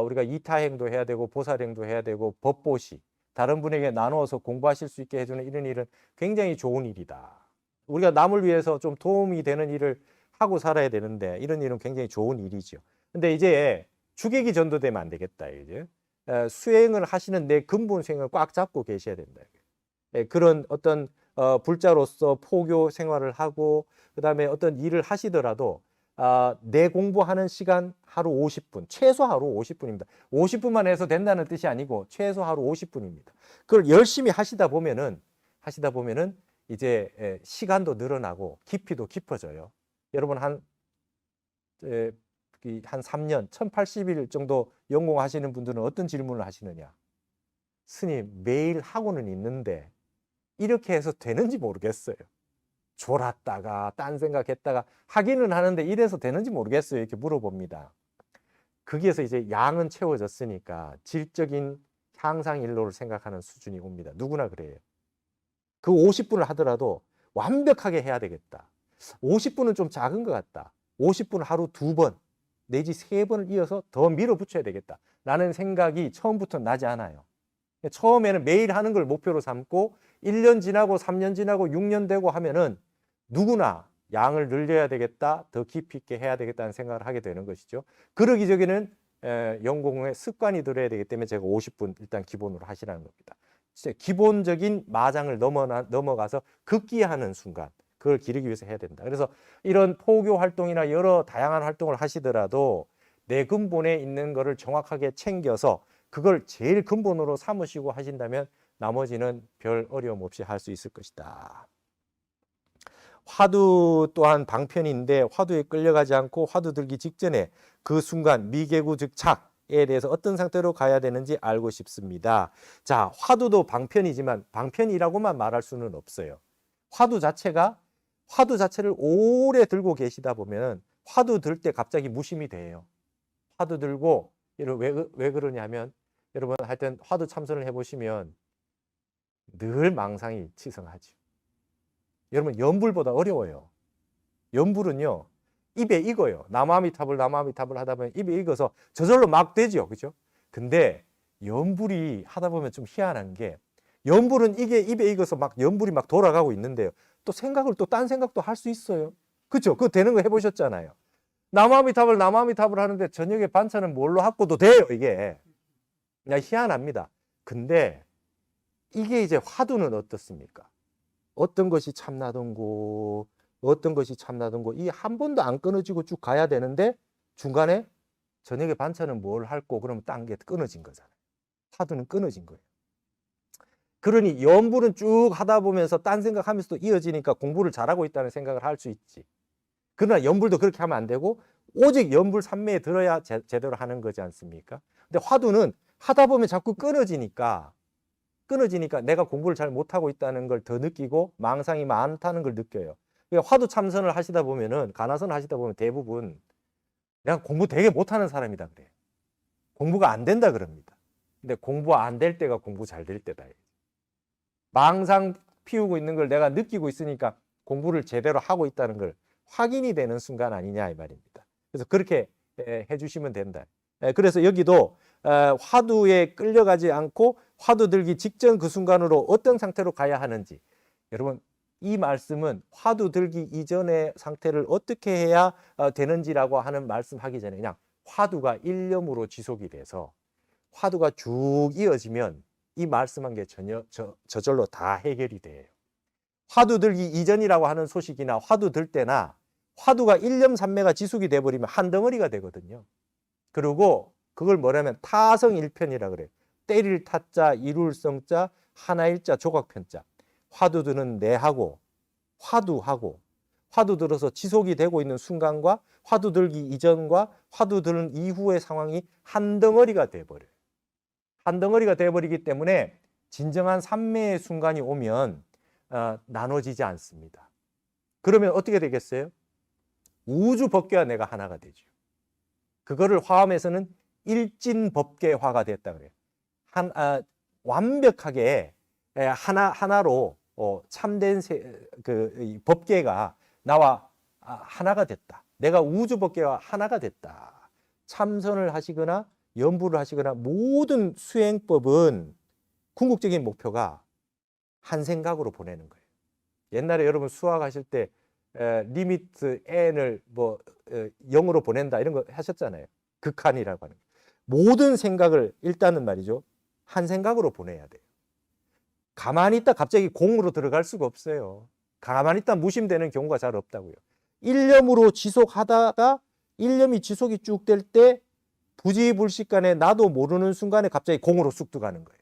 우리가 이타행도 해야 되고 보살행도 해야 되고 법보시, 다른 분에게 나누어서 공부하실 수 있게 해주는 이런 일은 굉장히 좋은 일이다. 우리가 남을 위해서 좀 도움이 되는 일을 하고 살아야 되는데 이런 일은 굉장히 좋은 일이죠. 근데 이제 주객이 전도되면 안 되겠다. 이제 수행을 하시는 내 근본 수행을 꽉 잡고 계셔야 된다. 그런 어떤 불자로서 포교 생활을 하고 그다음에 어떤 일을 하시더라도 내 공부하는 시간 하루 50분, 최소 하루 50분입니다. 50분만 해서 된다는 뜻이 아니고 최소 하루 50분입니다. 그걸 열심히 하시다 보면은 이제 시간도 늘어나고 깊이도 깊어져요. 여러분 한 3년, 1080일 정도 연공하시는 분들은 어떤 질문을 하시느냐? 스님, 매일 하고는 있는데 이렇게 해서 되는지 모르겠어요. 졸았다가 딴 생각했다가 하기는 하는데 이래서 되는지 모르겠어요. 이렇게 물어봅니다. 거기에서 이제 양은 채워졌으니까 질적인 향상일로를 생각하는 수준이 옵니다. 누구나 그래요. 그 50분을 하더라도 완벽하게 해야 되겠다. 50분은 좀 작은 것 같다. 50분 하루 2번 내지 3번을 이어서 더 밀어붙여야 되겠다. 라는 생각이 처음부터 나지 않아요. 처음에는 매일 하는 걸 목표로 삼고 1년 지나고 3년 지나고 6년 되고 하면은 누구나 양을 늘려야 되겠다, 더 깊이 있게 해야 되겠다는 생각을 하게 되는 것이죠. 그러기 전에는 연공의 습관이 들어야 되기 때문에 제가 50분 일단 기본으로 하시라는 겁니다. 기본적인 마장을 넘어가서 극기하는 순간, 그걸 기르기 위해서 해야 된다. 그래서 이런 포교 활동이나 여러 다양한 활동을 하시더라도 내 근본에 있는 거를 정확하게 챙겨서 그걸 제일 근본으로 삼으시고 하신다면 나머지는 별 어려움 없이 할 수 있을 것이다. 화두 또한 방편인데 화두에 끌려가지 않고 화두 들기 직전에 그 순간 미개구 즉 착에 대해서 어떤 상태로 가야 되는지 알고 싶습니다. 자, 화두도 방편이지만 방편이라고만 말할 수는 없어요. 화두 자체를 오래 들고 계시다 보면 화두 들 때 갑자기 무심이 돼요. 화두 들고 왜 그러냐면 여러분 하여튼 화두 참선을 해보시면 늘 망상이 치성하죠. 여러분 연불보다 어려워요. 연불은요 입에 익어요. 나무아미타불 하다 보면 입에 익어서 저절로 막 되죠, 그죠? 근데 연불이 하다 보면 좀 희한한 게 연불은 이게 입에 익어서 막 연불이 막 돌아가고 있는데요. 또 생각을 또 딴 생각도 할 수 있어요. 그죠? 그거 되는 거 해보셨잖아요. 나무아미타불 하는데 저녁에 반찬은 뭘로 갖고도 돼요, 이게. 그냥 희한합니다. 근데 이게 이제 화두는 어떻습니까? 어떤 것이 참나든고 이 한 번도 안 끊어지고 쭉 가야 되는데 중간에 저녁에 반찬은 뭘 할고 그러면 딴 게 끊어진 거잖아요. 화두는 끊어진 거예요. 그러니 연불은 쭉 하다 보면서 딴 생각하면서도 이어지니까 공부를 잘하고 있다는 생각을 할 수 있지. 그러나 연불도 그렇게 하면 안 되고 오직 연불 삼매에 들어야 제대로 하는 거지 않습니까? 근데 화두는 하다 보면 자꾸 끊어지니까 내가 공부를 잘 못하고 있다는 걸 더 느끼고 망상이 많다는 걸 느껴요. 그러니까 화두 참선을 하시다 보면은 가나선을 하시다 보면 대부분 내가 공부 되게 못하는 사람이다 그래. 공부가 안 된다 그럽니다. 근데 공부 안 될 때가 공부 잘 될 때다. 망상 피우고 있는 걸 내가 느끼고 있으니까 공부를 제대로 하고 있다는 걸 확인이 되는 순간 아니냐 이 말입니다. 그래서 그렇게 해주시면 된다. 그래서 여기도 화두에 끌려가지 않고 화두 들기 직전 그 순간으로 어떤 상태로 가야 하는지, 여러분 이 말씀은 화두 들기 이전의 상태를 어떻게 해야 되는지라고 하는 말씀하기 전에 그냥 화두가 일념으로 지속이 돼서 화두가 쭉 이어지면 이 말씀한 게 저절로 다 해결이 돼요. 화두 들기 이전이라고 하는 소식이나 화두 들 때나 화두가 일념삼매가 지속이 돼버리면 한 덩어리가 되거든요. 그리고 그걸 뭐냐면 타성일편이라 그래요. 때릴 타자, 이룰 성자, 하나일자, 조각편자. 화두 드는 내하고 화두 들어서 지속이 되고 있는 순간과 화두 들기 이전과 화두 드는 이후의 상황이 한 덩어리가 돼버려요. 한 덩어리가 돼버리기 때문에 진정한 삼매의 순간이 오면 나눠지지 않습니다. 그러면 어떻게 되겠어요? 우주 법계와 내가 하나가 되죠. 그거를 화엄에서는 일진법계화가 됐다 그래요. 완벽하게 하나로 참된 법계가 나와 하나가 됐다. 내가 우주 법계와 하나가 됐다. 참선을 하시거나 연부를 하시거나 모든 수행법은 궁극적인 목표가 한 생각으로 보내는 거예요. 옛날에 여러분 수학하실 때 리미트 n을 0으로 보낸다 이런 거 하셨잖아요. 극한이라고 하는. 모든 생각을 일단은 말이죠. 한 생각으로 보내야 돼요. 가만히 있다 갑자기 공으로 들어갈 수가 없어요. 가만히 있다 무심되는 경우가 잘 없다고요. 일념으로 지속하다가 일념이 지속이 쭉 될 때 부지불식간에 나도 모르는 순간에 갑자기 공으로 쑥 들어가는 거예요.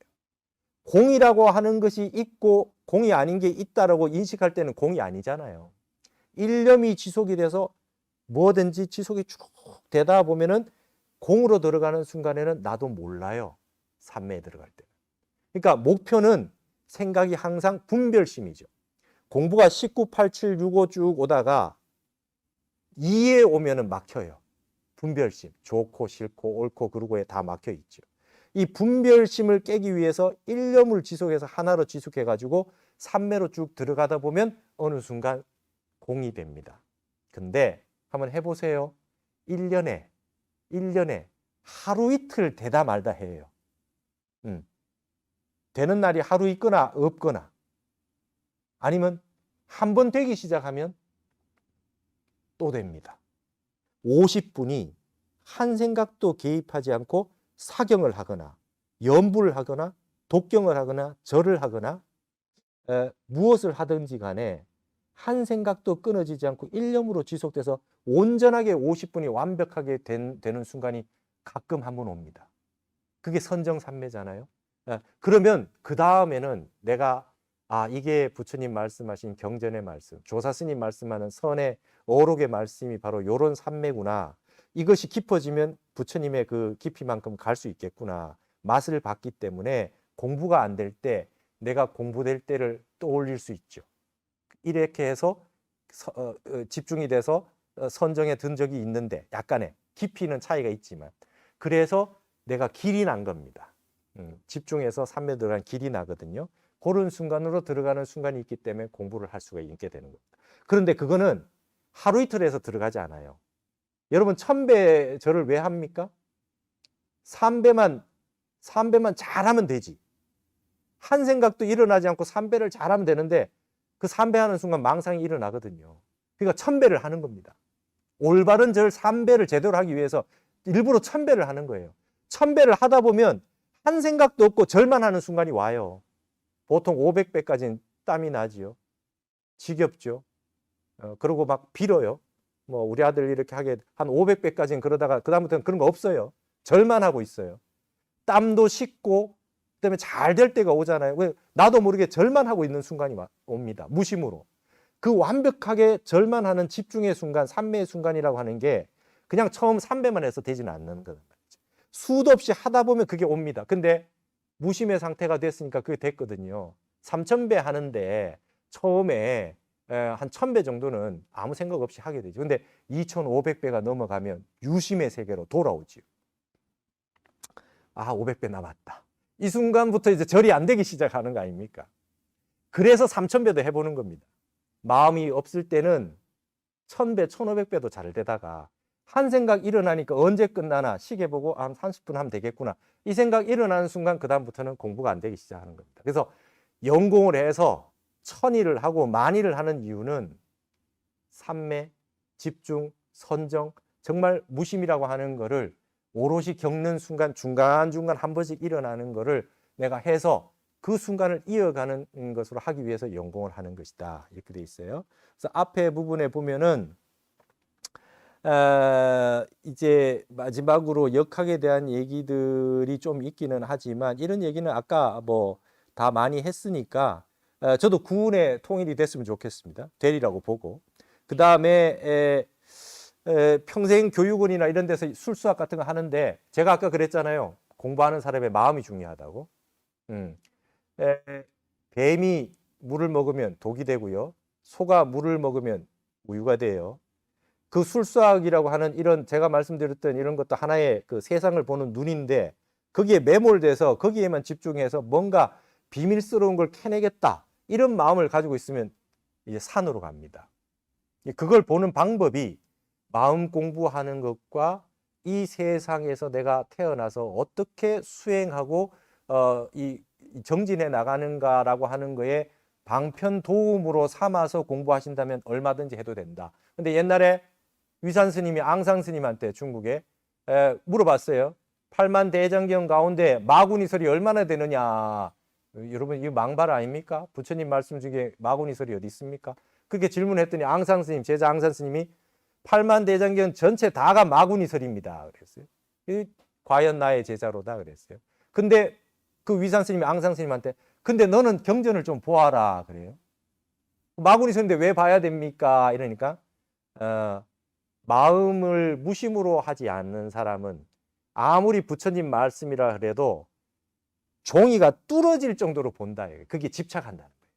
공이라고 하는 것이 있고 공이 아닌 게 있다라고 인식할 때는 공이 아니잖아요. 일념이 지속이 돼서 뭐든지 지속이 쭉 되다 보면은 공으로 들어가는 순간에는 나도 몰라요. 삼매에 들어갈 때. 그러니까 목표는 생각이 항상 분별심이죠. 공부가 19, 87, 65 쭉 오다가 2에 오면은 막혀요. 분별심, 좋고 싫고 옳고 그르고에 다 막혀 있죠. 이 분별심을 깨기 위해서 일념을 지속해서 하나로 지속해가지고 삼매로 쭉 들어가다 보면 어느 순간 공이 됩니다. 근데 한번 해보세요. 1년에 하루 이틀 되다 말다 해요. 되는 날이 하루 있거나 없거나 아니면 한 번 되기 시작하면 또 됩니다. 50분이 한 생각도 개입하지 않고 사경을 하거나 연부를 하거나 독경을 하거나 절을 하거나 무엇을 하든지 간에 한 생각도 끊어지지 않고 일념으로 지속돼서 온전하게 50분이 완벽하게 되는 순간이 가끔 한 번 옵니다. 그게 선정삼매잖아요. 그러면 그 다음에는 내가 이게 부처님 말씀하신 경전의 말씀, 조사스님 말씀하는 선의 어록의 말씀이 바로 요런 삼매구나. 이것이 깊어지면 부처님의 그 깊이만큼 갈 수 있겠구나. 맛을 봤기 때문에 공부가 안 될 때 내가 공부될 때를 떠올릴 수 있죠. 이렇게 해서 집중이 돼서 선정에 든 적이 있는데 약간의 깊이는 차이가 있지만 그래서 내가 길이 난 겁니다. 집중해서 삼매 들어간 길이 나거든요. 그런 순간으로 들어가는 순간이 있기 때문에 공부를 할 수가 있게 되는 겁니다. 그런데 그거는 하루 이틀 해서 들어가지 않아요. 여러분 1000배 절을 왜 합니까? 3배만 잘하면 되지. 한 생각도 일어나지 않고 3배를 잘하면 되는데 그 3배 하는 순간 망상이 일어나거든요. 그러니까 1000배를 하는 겁니다. 올바른 절 3배를 제대로 하기 위해서 일부러 1000배를 하는 거예요. 1000배를 하다 보면 한 생각도 없고 절만 하는 순간이 와요. 보통 500배까지는 땀이 나지요. 지겹죠. 그러고 막 빌어요. 뭐 우리 아들 이렇게 하게 한 500배까지는 그러다가 그다음부터는 그런 거 없어요. 절만 하고 있어요. 땀도 식고 그다음에 잘 될 때가 오잖아요. 왜? 나도 모르게 절만 하고 있는 순간이 옵니다. 무심으로. 그 완벽하게 절만 하는 집중의 순간, 삼매의 순간이라고 하는 게 그냥 처음 3배만 해서 되지는 않는 거예요. 수도 없이 하다 보면 그게 옵니다. 근데 무심의 상태가 됐으니까 그게 됐거든요. 3000배 하는데 처음에 한 1000배 정도는 아무 생각 없이 하게 되죠. 근데 2500배가 넘어가면 유심의 세계로 돌아오죠. 500배 남았다. 이 순간부터 이제 절이 안 되기 시작하는 거 아닙니까? 그래서 3000배도 해보는 겁니다. 마음이 없을 때는 1000배, 1500배도 잘 되다가 한 생각 일어나니까 언제 끝나나 시계 보고 한 30분 하면 되겠구나. 이 생각 일어나는 순간 그다음부터는 공부가 안 되기 시작하는 겁니다. 그래서 연공을 해서 1000일을 하고 10,000일을 하는 이유는 삼매, 집중, 선정, 정말 무심이라고 하는 거를 오롯이 겪는 순간 중간중간 한 번씩 일어나는 거를 내가 해서 그 순간을 이어가는 것으로 하기 위해서 연공을 하는 것이다. 이렇게 돼 있어요. 그래서 앞에 부분에 보면은 이제 마지막으로 역학에 대한 얘기들이 좀 있기는 하지만 이런 얘기는 아까 뭐 다 많이 했으니까 저도 구운에 통일이 됐으면 좋겠습니다. 되리라고 보고. 그 다음에 평생 교육원이나 이런 데서 술수학 같은 거 하는데 제가 아까 그랬잖아요. 공부하는 사람의 마음이 중요하다고. 뱀이 물을 먹으면 독이 되고요. 소가 물을 먹으면 우유가 돼요. 그 술수학이라고 하는 이런 제가 말씀드렸던 이런 것도 하나의 그 세상을 보는 눈인데 거기에 매몰돼서 거기에만 집중해서 뭔가 비밀스러운 걸 캐내겠다 이런 마음을 가지고 있으면 이제 산으로 갑니다. 그걸 보는 방법이 마음 공부하는 것과 이 세상에서 내가 태어나서 어떻게 수행하고 이 정진해 나가는가라고 하는 거에 방편 도움으로 삼아서 공부하신다면 얼마든지 해도 된다. 근데 옛날에 위산 스님이 앙상 스님한테 중국에 물어봤어요. 8만 대장경 가운데 마구니설이 얼마나 되느냐. 여러분 이거 망발 아닙니까? 부처님 말씀 중에 마구니설이 어디 있습니까? 그렇게 질문했더니 앙상 스님, 제자 앙상 스님이 8만 대장경 전체 다가 마구니설입니다. 그랬어요. 과연 나의 제자로다 그랬어요. 근데 그 위산 스님이 앙상 스님한테 근데 너는 경전을 좀 보아라 그래요. 마구니설인데 왜 봐야 됩니까? 이러니까 마음을 무심으로 하지 않는 사람은 아무리 부처님 말씀이라 그래도 종이가 뚫어질 정도로 본다. 그게 집착한다는 거예요.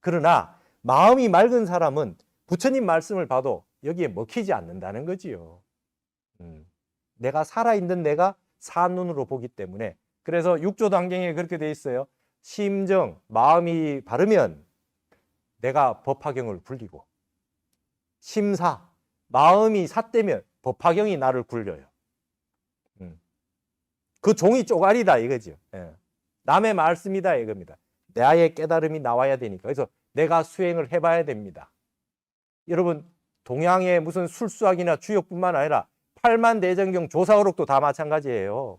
그러나 마음이 맑은 사람은 부처님 말씀을 봐도 여기에 먹히지 않는다는 거지요. 내가 살아있는 내가 산눈으로 보기 때문에 그래서 육조단경에 그렇게 돼 있어요. 심정, 마음이 바르면 내가 법화경을 굴리고 심사, 마음이 삿되면 법화경이 나를 굴려요. 그 종이 쪼가리다 이거죠. 남의 말씀이다 이겁니다. 나의 깨달음이 나와야 되니까. 그래서 내가 수행을 해봐야 됩니다. 여러분 동양의 무슨 술수학이나 주역뿐만 아니라 팔만대장경 조사어록도 다 마찬가지예요.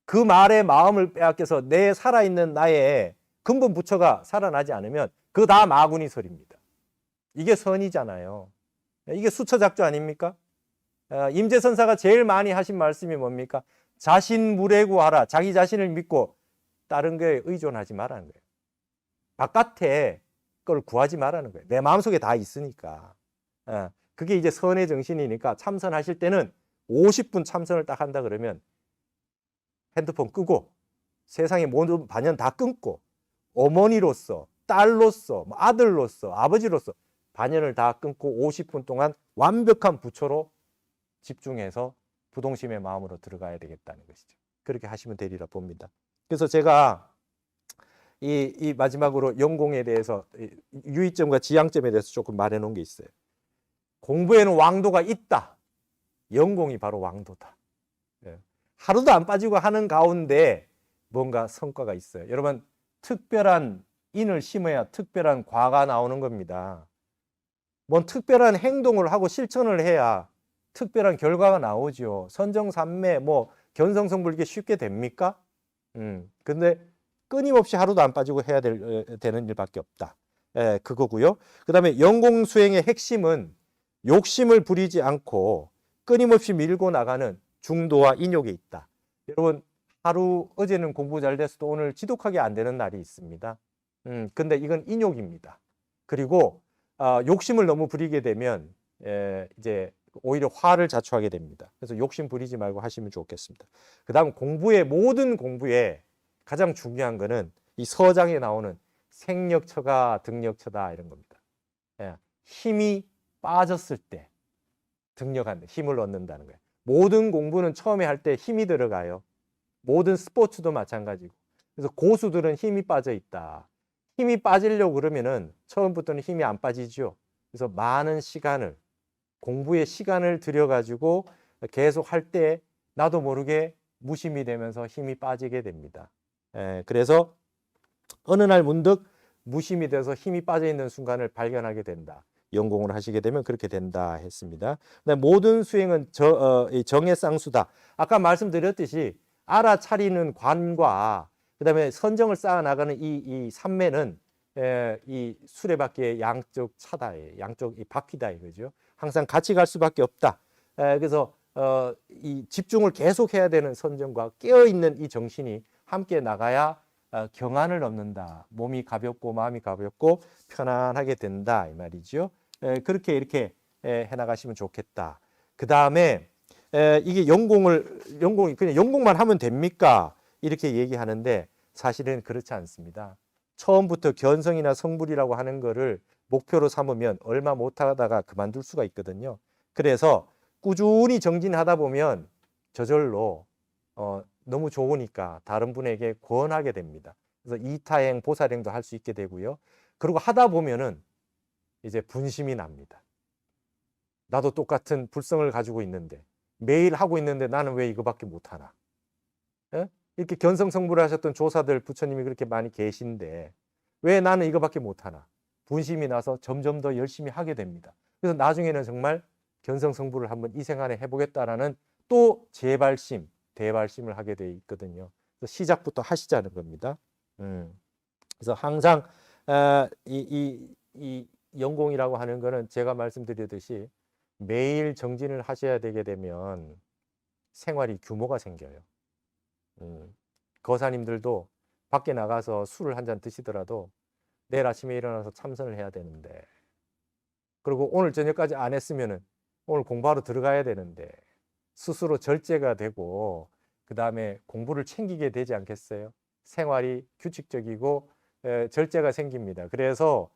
그 말의 마음을 빼앗겨서 내 살아있는 나의 근본 부처가 살아나지 않으면 그거 다 마구니설입니다. 이게 선이잖아요. 이게 수처작조 아닙니까? 임재선사가 제일 많이 하신 말씀이 뭡니까? 자신무례구하라. 자기 자신을 믿고 다른 거에 의존하지 말라는 거예요. 바깥에 걸 구하지 말라는 거예요. 내 마음속에 다 있으니까. 그게 이제 선의 정신이니까 참선하실 때는 50분 참선을 딱 한다 그러면 핸드폰 끄고 세상의 모든 반연 다 끊고 어머니로서 딸로서 아들로서 아버지로서 반연을 다 끊고 50분 동안 완벽한 부처로 집중해서 부동심의 마음으로 들어가야 되겠다는 것이죠. 그렇게 하시면 되리라 봅니다. 그래서 제가 이 마지막으로 영공에 대해서 유의점과 지향점에 대해서 조금 말해 놓은 게 있어요. 공부에는 왕도가 있다. 영공이 바로 왕도다. 하루도 안 빠지고 하는 가운데 뭔가 성과가 있어요. 여러분 특별한 인을 심어야 특별한 과가 나오는 겁니다. 뭔 특별한 행동을 하고 실천을 해야 특별한 결과가 나오죠. 선정산매 뭐 견성성불 이게 쉽게 됩니까? 근데 끊임없이 하루도 안 빠지고 해야 되는 일밖에 없다. 그거고요. 그 다음에 영공수행의 핵심은 욕심을 부리지 않고 끊임없이 밀고 나가는 중도와 인욕에 있다. 여러분 하루 어제는 공부 잘 됐어도 오늘 지독하게 안 되는 날이 있습니다. 근데 이건 인욕입니다. 그리고 욕심을 너무 부리게 되면 이제 오히려 화를 자초하게 됩니다. 그래서 욕심 부리지 말고 하시면 좋겠습니다. 그 다음 모든 공부에 가장 중요한 거는 이 서장에 나오는 생력처가 등력처다 이런 겁니다. 힘이 빠졌을 때 등력한다. 힘을 얻는다는 거예요. 모든 공부는 처음에 할 때 힘이 들어가요. 모든 스포츠도 마찬가지고. 그래서 고수들은 힘이 빠져 있다. 힘이 빠지려고 그러면은 처음부터는 힘이 안 빠지죠. 그래서 많은 시간을 공부에 시간을 들여가지고 계속 할 때 나도 모르게 무심이 되면서 힘이 빠지게 됩니다. 그래서 어느 날 문득 무심이 돼서 힘이 빠져 있는 순간을 발견하게 된다. 연공을 하시게 되면 그렇게 된다 했습니다. 모든 수행은 정의 쌍수다. 아까 말씀드렸듯이 알아차리는 관과 그다음에 선정을 쌓아 나가는 이 삼매는 이 수레바퀴의 양쪽 차다예요. 양쪽 이 바퀴다 이거죠. 항상 같이 갈 수밖에 없다. 그래서 이 집중을 계속 해야 되는 선정과 깨어 있는 이 정신이 함께 나가야 경안을 얻는다. 몸이 가볍고 마음이 가볍고 편안하게 된다 이 말이죠. 그렇게 이렇게 해나가시면 좋겠다. 그 다음에 이게 영공이 그냥 영공만 하면 됩니까? 이렇게 얘기하는데 사실은 그렇지 않습니다. 처음부터 견성이나 성불이라고 하는 거를 목표로 삼으면 얼마 못하다가 그만둘 수가 있거든요. 그래서 꾸준히 정진하다 보면 저절로 너무 좋으니까 다른 분에게 권하게 됩니다. 그래서 이타행, 보살행도 할 수 있게 되고요. 그리고 하다 보면은 이제 분심이 납니다. 나도 똑같은 불성을 가지고 있는데 매일 하고 있는데 나는 왜 이거밖에 못하나? 이렇게 견성성불을 하셨던 조사들 부처님이 그렇게 많이 계신데 왜 나는 이거밖에 못하나? 분심이 나서 점점 더 열심히 하게 됩니다. 그래서 나중에는 정말 견성성불을 한번 이 생안에 해보겠다라는 또 재발심, 대발심을 하게 돼 있거든요. 그래서 시작부터 하시자는 겁니다. 그래서 항상 이 영공이라고 하는 거는 제가 말씀드렸듯이 매일 정진을 하셔야 되게 되면 생활이 규모가 생겨요. 거사님들도 밖에 나가서 술을 한 잔 드시더라도 내일 아침에 일어나서 참선을 해야 되는데 그리고 오늘 저녁까지 안 했으면은 오늘 공부하러 들어가야 되는데 스스로 절제가 되고 그 다음에 공부를 챙기게 되지 않겠어요? 생활이 규칙적이고 절제가 생깁니다. 그래서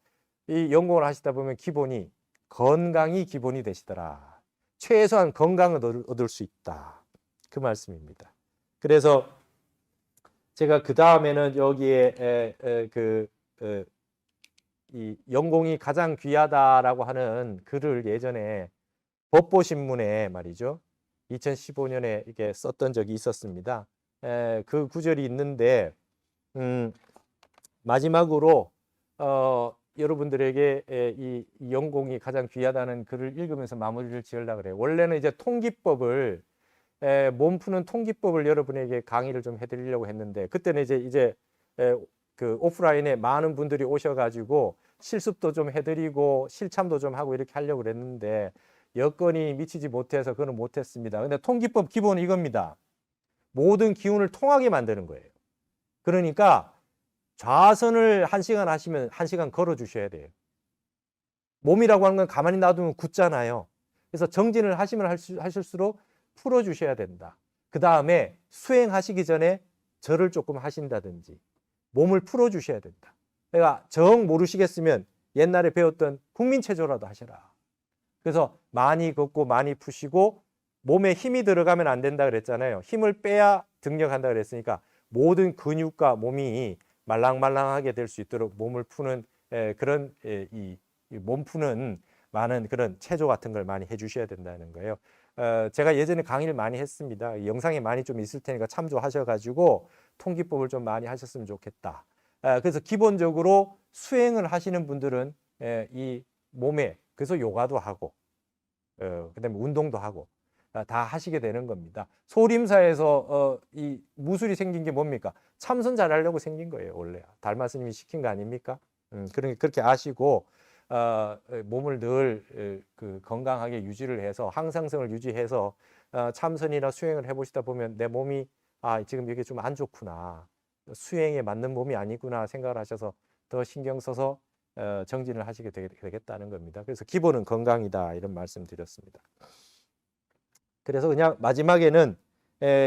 이 연공을 하시다 보면 기본이 건강이 기본이 되시더라. 최소한 건강을 얻을 수 있다. 그 말씀입니다. 그래서 제가 그 다음에는 여기에 이 연공이 가장 귀하다라고 하는 글을 예전에 법보신문에 말이죠. 2015년에 이게 썼던 적이 있었습니다. 그 구절이 있는데 마지막으로 여러분들에게 이 영공이 가장 귀하다는 글을 읽으면서 마무리를 지으려고 그래요. 원래는 이제 통기법을 몸 푸는 통기법을 여러분에게 강의를 좀 해드리려고 했는데 그때는 이제 그 오프라인에 많은 분들이 오셔가지고 실습도 좀 해드리고 실참도 좀 하고 이렇게 하려고 그랬는데 여건이 미치지 못해서 그거는 못했습니다. 근데 통기법 기본은 이겁니다. 모든 기운을 통하게 만드는 거예요. 그러니까 좌선을 1시간 하시면 1시간 걸어 주셔야 돼요. 몸이라고 하는 건 가만히 놔두면 굳잖아요. 그래서 정진을 하시면 하실수록 풀어 주셔야 된다. 그 다음에 수행하시기 전에 절을 조금 하신다든지 몸을 풀어 주셔야 된다. 그러니까 정 모르시겠으면 옛날에 배웠던 국민체조라도 하셔라. 그래서 많이 걷고 많이 푸시고 몸에 힘이 들어가면 안 된다 그랬잖아요. 힘을 빼야 등력한다 그랬으니까 모든 근육과 몸이 말랑말랑하게 될 수 있도록 몸을 푸는 그런 이 몸 푸는 많은 그런 체조 같은 걸 많이 해주셔야 된다는 거예요. 제가 예전에 강의를 많이 했습니다. 영상에 많이 좀 있을 테니까 참조하셔가지고 통기법을 좀 많이 하셨으면 좋겠다. 그래서 기본적으로 수행을 하시는 분들은 이 몸에 그래서 요가도 하고 그다음에 운동도 하고 다 하시게 되는 겁니다. 소림사에서 이 무술이 생긴 게 뭡니까? 참선 잘하려고 생긴 거예요. 원래 달마스님이 시킨 거 아닙니까? 그러니까 그렇게 아시고 몸을 늘 그 건강하게 유지를 해서 항상성을 유지해서 참선이나 수행을 해보시다 보면 내 몸이 지금 이게 좀 안 좋구나. 수행에 맞는 몸이 아니구나 생각을 하셔서 더 신경 써서 정진을 하시게 되겠다는 겁니다. 그래서 기본은 건강이다 이런 말씀 드렸습니다. 그래서 그냥 마지막에는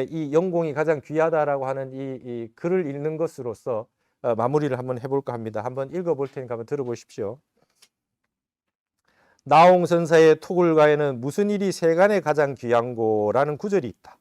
이 영공이 가장 귀하다라고 하는 이 글을 읽는 것으로서 마무리를 한번 해볼까 합니다. 한번 읽어볼 테니까 한번 들어보십시오. 나홍선사의 토굴가에는 무슨 일이 세간에 가장 귀한고라는 구절이 있다.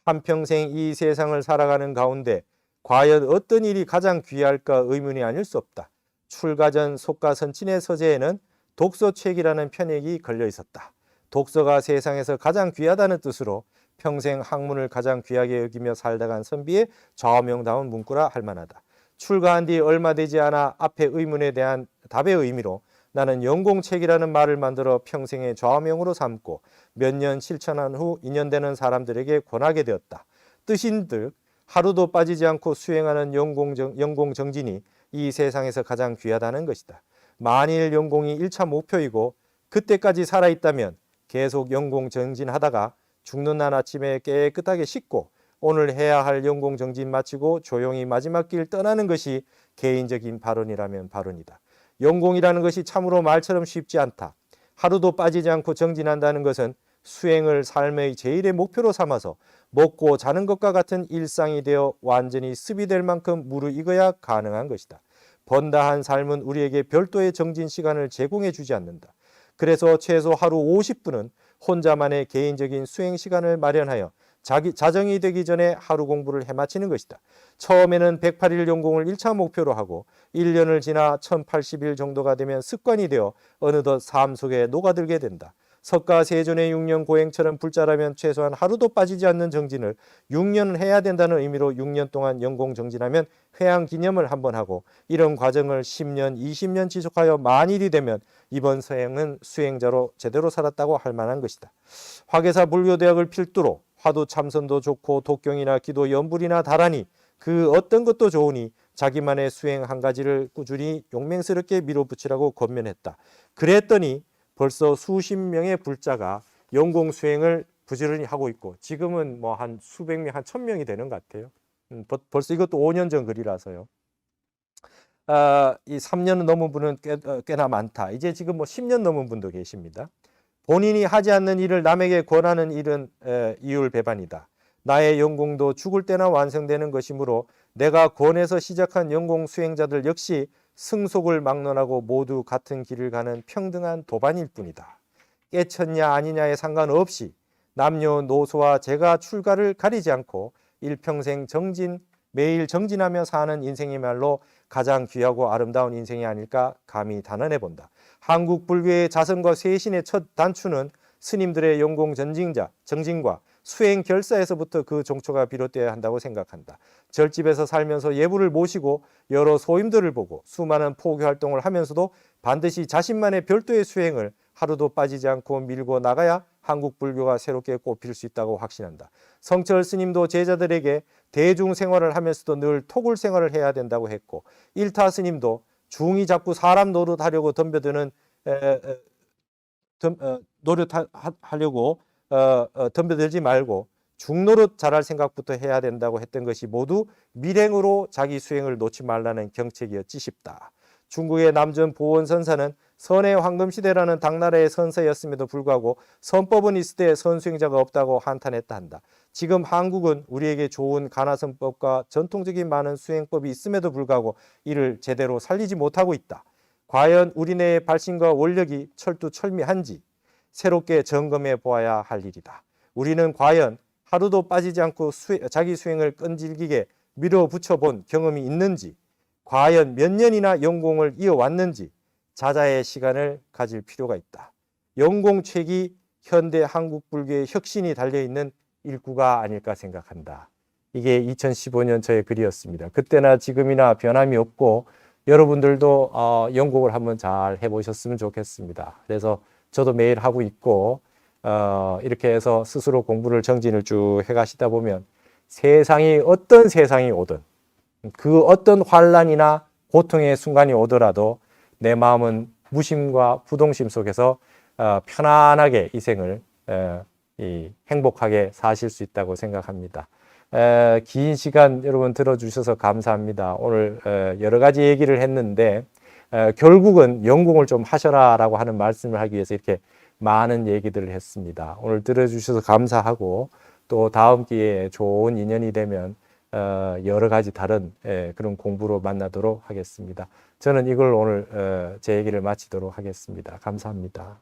한평생 이 세상을 살아가는 가운데 과연 어떤 일이 가장 귀할까 의문이 아닐 수 없다. 출가 전 속가선친의 서재에는 독서책이라는 편액이 걸려 있었다. 독서가 세상에서 가장 귀하다는 뜻으로 평생 학문을 가장 귀하게 여기며 살다 간 선비의 좌우명다운 문구라 할 만하다. 출가한 뒤 얼마 되지 않아 앞의 의문에 대한 답의 의미로 나는 영공책이라는 말을 만들어 평생의 좌우명으로 삼고 몇 년 실천한 후 인연되는 사람들에게 권하게 되었다. 뜻인즉 하루도 빠지지 않고 수행하는 영공정진이 이 세상에서 가장 귀하다는 것이다. 만일 영공이 1차 목표이고 그때까지 살아있다면 계속 영공정진하다가 죽는 날 아침에 깨끗하게 씻고 오늘 해야 할 영공정진 마치고 조용히 마지막 길 떠나는 것이 개인적인 발언이라면 발언이다. 영공이라는 것이 참으로 말처럼 쉽지 않다. 하루도 빠지지 않고 정진한다는 것은 수행을 삶의 제일의 목표로 삼아서 먹고 자는 것과 같은 일상이 되어 완전히 습이 될 만큼 무르익어야 가능한 것이다. 번다한 삶은 우리에게 별도의 정진 시간을 제공해 주지 않는다. 그래서 최소 하루 50분은 혼자만의 개인적인 수행 시간을 마련하여 자정이 되기 전에 하루 공부를 해마치는 것이다. 처음에는 108일 용공을 1차 목표로 하고 1년을 지나 1080일 정도가 되면 습관이 되어 어느덧 삶 속에 녹아들게 된다. 석가세존의 6년 고행처럼 불자라면 최소한 하루도 빠지지 않는 정진을 6년은 해야 된다는 의미로 6년 동안 영공 정진하면 회양 기념을 한번 하고 이런 과정을 10년, 20년 지속하여 만일이 되면 이번 서행은 수행자로 제대로 살았다고 할 만한 것이다. 화계사 불교대학을 필두로 화두 참선도 좋고 독경이나 기도 연불이나 다라니 그 어떤 것도 좋으니 자기만의 수행 한 가지를 꾸준히 용맹스럽게 밀어붙이라고 권면했다. 그랬더니 벌써 수십 명의 불자가 영공 수행을 부지런히 하고 있고 지금은 뭐 한 수백 명, 한 1000명이 되는 것 같아요. 벌써 이것도 5년 전 글이라서요. 이 3년 넘은 분은 꽤나 많다. 이제 지금 뭐 10년 넘은 분도 계십니다. 본인이 하지 않는 일을 남에게 권하는 일은 이율배반이다. 나의 영공도 죽을 때나 완성되는 것이므로 내가 권해서 시작한 영공 수행자들 역시 승속을 막론하고 모두 같은 길을 가는 평등한 도반일 뿐이다. 깨쳤냐 아니냐에 상관없이 남녀노소와 제가 출가를 가리지 않고 일평생 정진, 매일 정진하며 사는 인생이말로 가장 귀하고 아름다운 인생이 아닐까 감히 단언해 본다. 한국 불교의 자선과 쇄신의 첫 단추는 스님들의 영공 정진과 수행 결사에서부터 그 종초가 비롯되어야 한다고 생각한다. 절집에서 살면서 예부를 모시고 여러 소임들을 보고 수많은 포교 활동을 하면서도 반드시 자신만의 별도의 수행을 하루도 빠지지 않고 밀고 나가야 한국 불교가 새롭게 꽃필 수 있다고 확신한다. 성철 스님도 제자들에게 대중 생활을 하면서도 늘 토굴 생활을 해야 된다고 했고, 일타 스님도 중이 자꾸 사람 노릇하려고 노릇하려고 덤벼들지 말고 중노릇 잘할 생각부터 해야 된다고 했던 것이 모두 밀행으로 자기 수행을 놓지 말라는 경책이었지 싶다. 중국의 남전 보원선사는 선의 황금시대라는 당나라의 선사였음에도 불구하고 선법은 있을 때 선수행자가 없다고 한탄했다 한다. 지금 한국은 우리에게 좋은 가나선법과 전통적인 많은 수행법이 있음에도 불구하고 이를 제대로 살리지 못하고 있다. 과연 우리네의 발심과 원력이 철두철미한지 새롭게 점검해 보아야 할 일이다. 우리는 과연 하루도 빠지지 않고 자기 수행을 끈질기게 밀어붙여 본 경험이 있는지, 과연 몇 년이나 연공을 이어왔는지 자자의 시간을 가질 필요가 있다. 연공책이 현대 한국 불교의 혁신이 달려있는 일구가 아닐까 생각한다. 이게 2015년 저의 글이었습니다. 그때나 지금이나 변함이 없고 여러분들도 연공을 한번 잘 해보셨으면 좋겠습니다. 그래서 저도 매일 하고 있고 이렇게 해서 스스로 공부를 정진을 쭉 해가시다 보면 세상이 어떤 세상이 오든 그 어떤 환란이나 고통의 순간이 오더라도 내 마음은 무심과 부동심 속에서 편안하게 이 생을 행복하게 사실 수 있다고 생각합니다. 긴 시간 여러분 들어주셔서 감사합니다. 오늘 여러 가지 얘기를 했는데 결국은 연공을 좀 하셔라 라고 하는 말씀을 하기 위해서 이렇게 많은 얘기들을 했습니다. 오늘 들어주셔서 감사하고 또 다음 기회에 좋은 인연이 되면 여러 가지 다른 그런 공부로 만나도록 하겠습니다. 저는 이걸 오늘 제 얘기를 마치도록 하겠습니다. 감사합니다.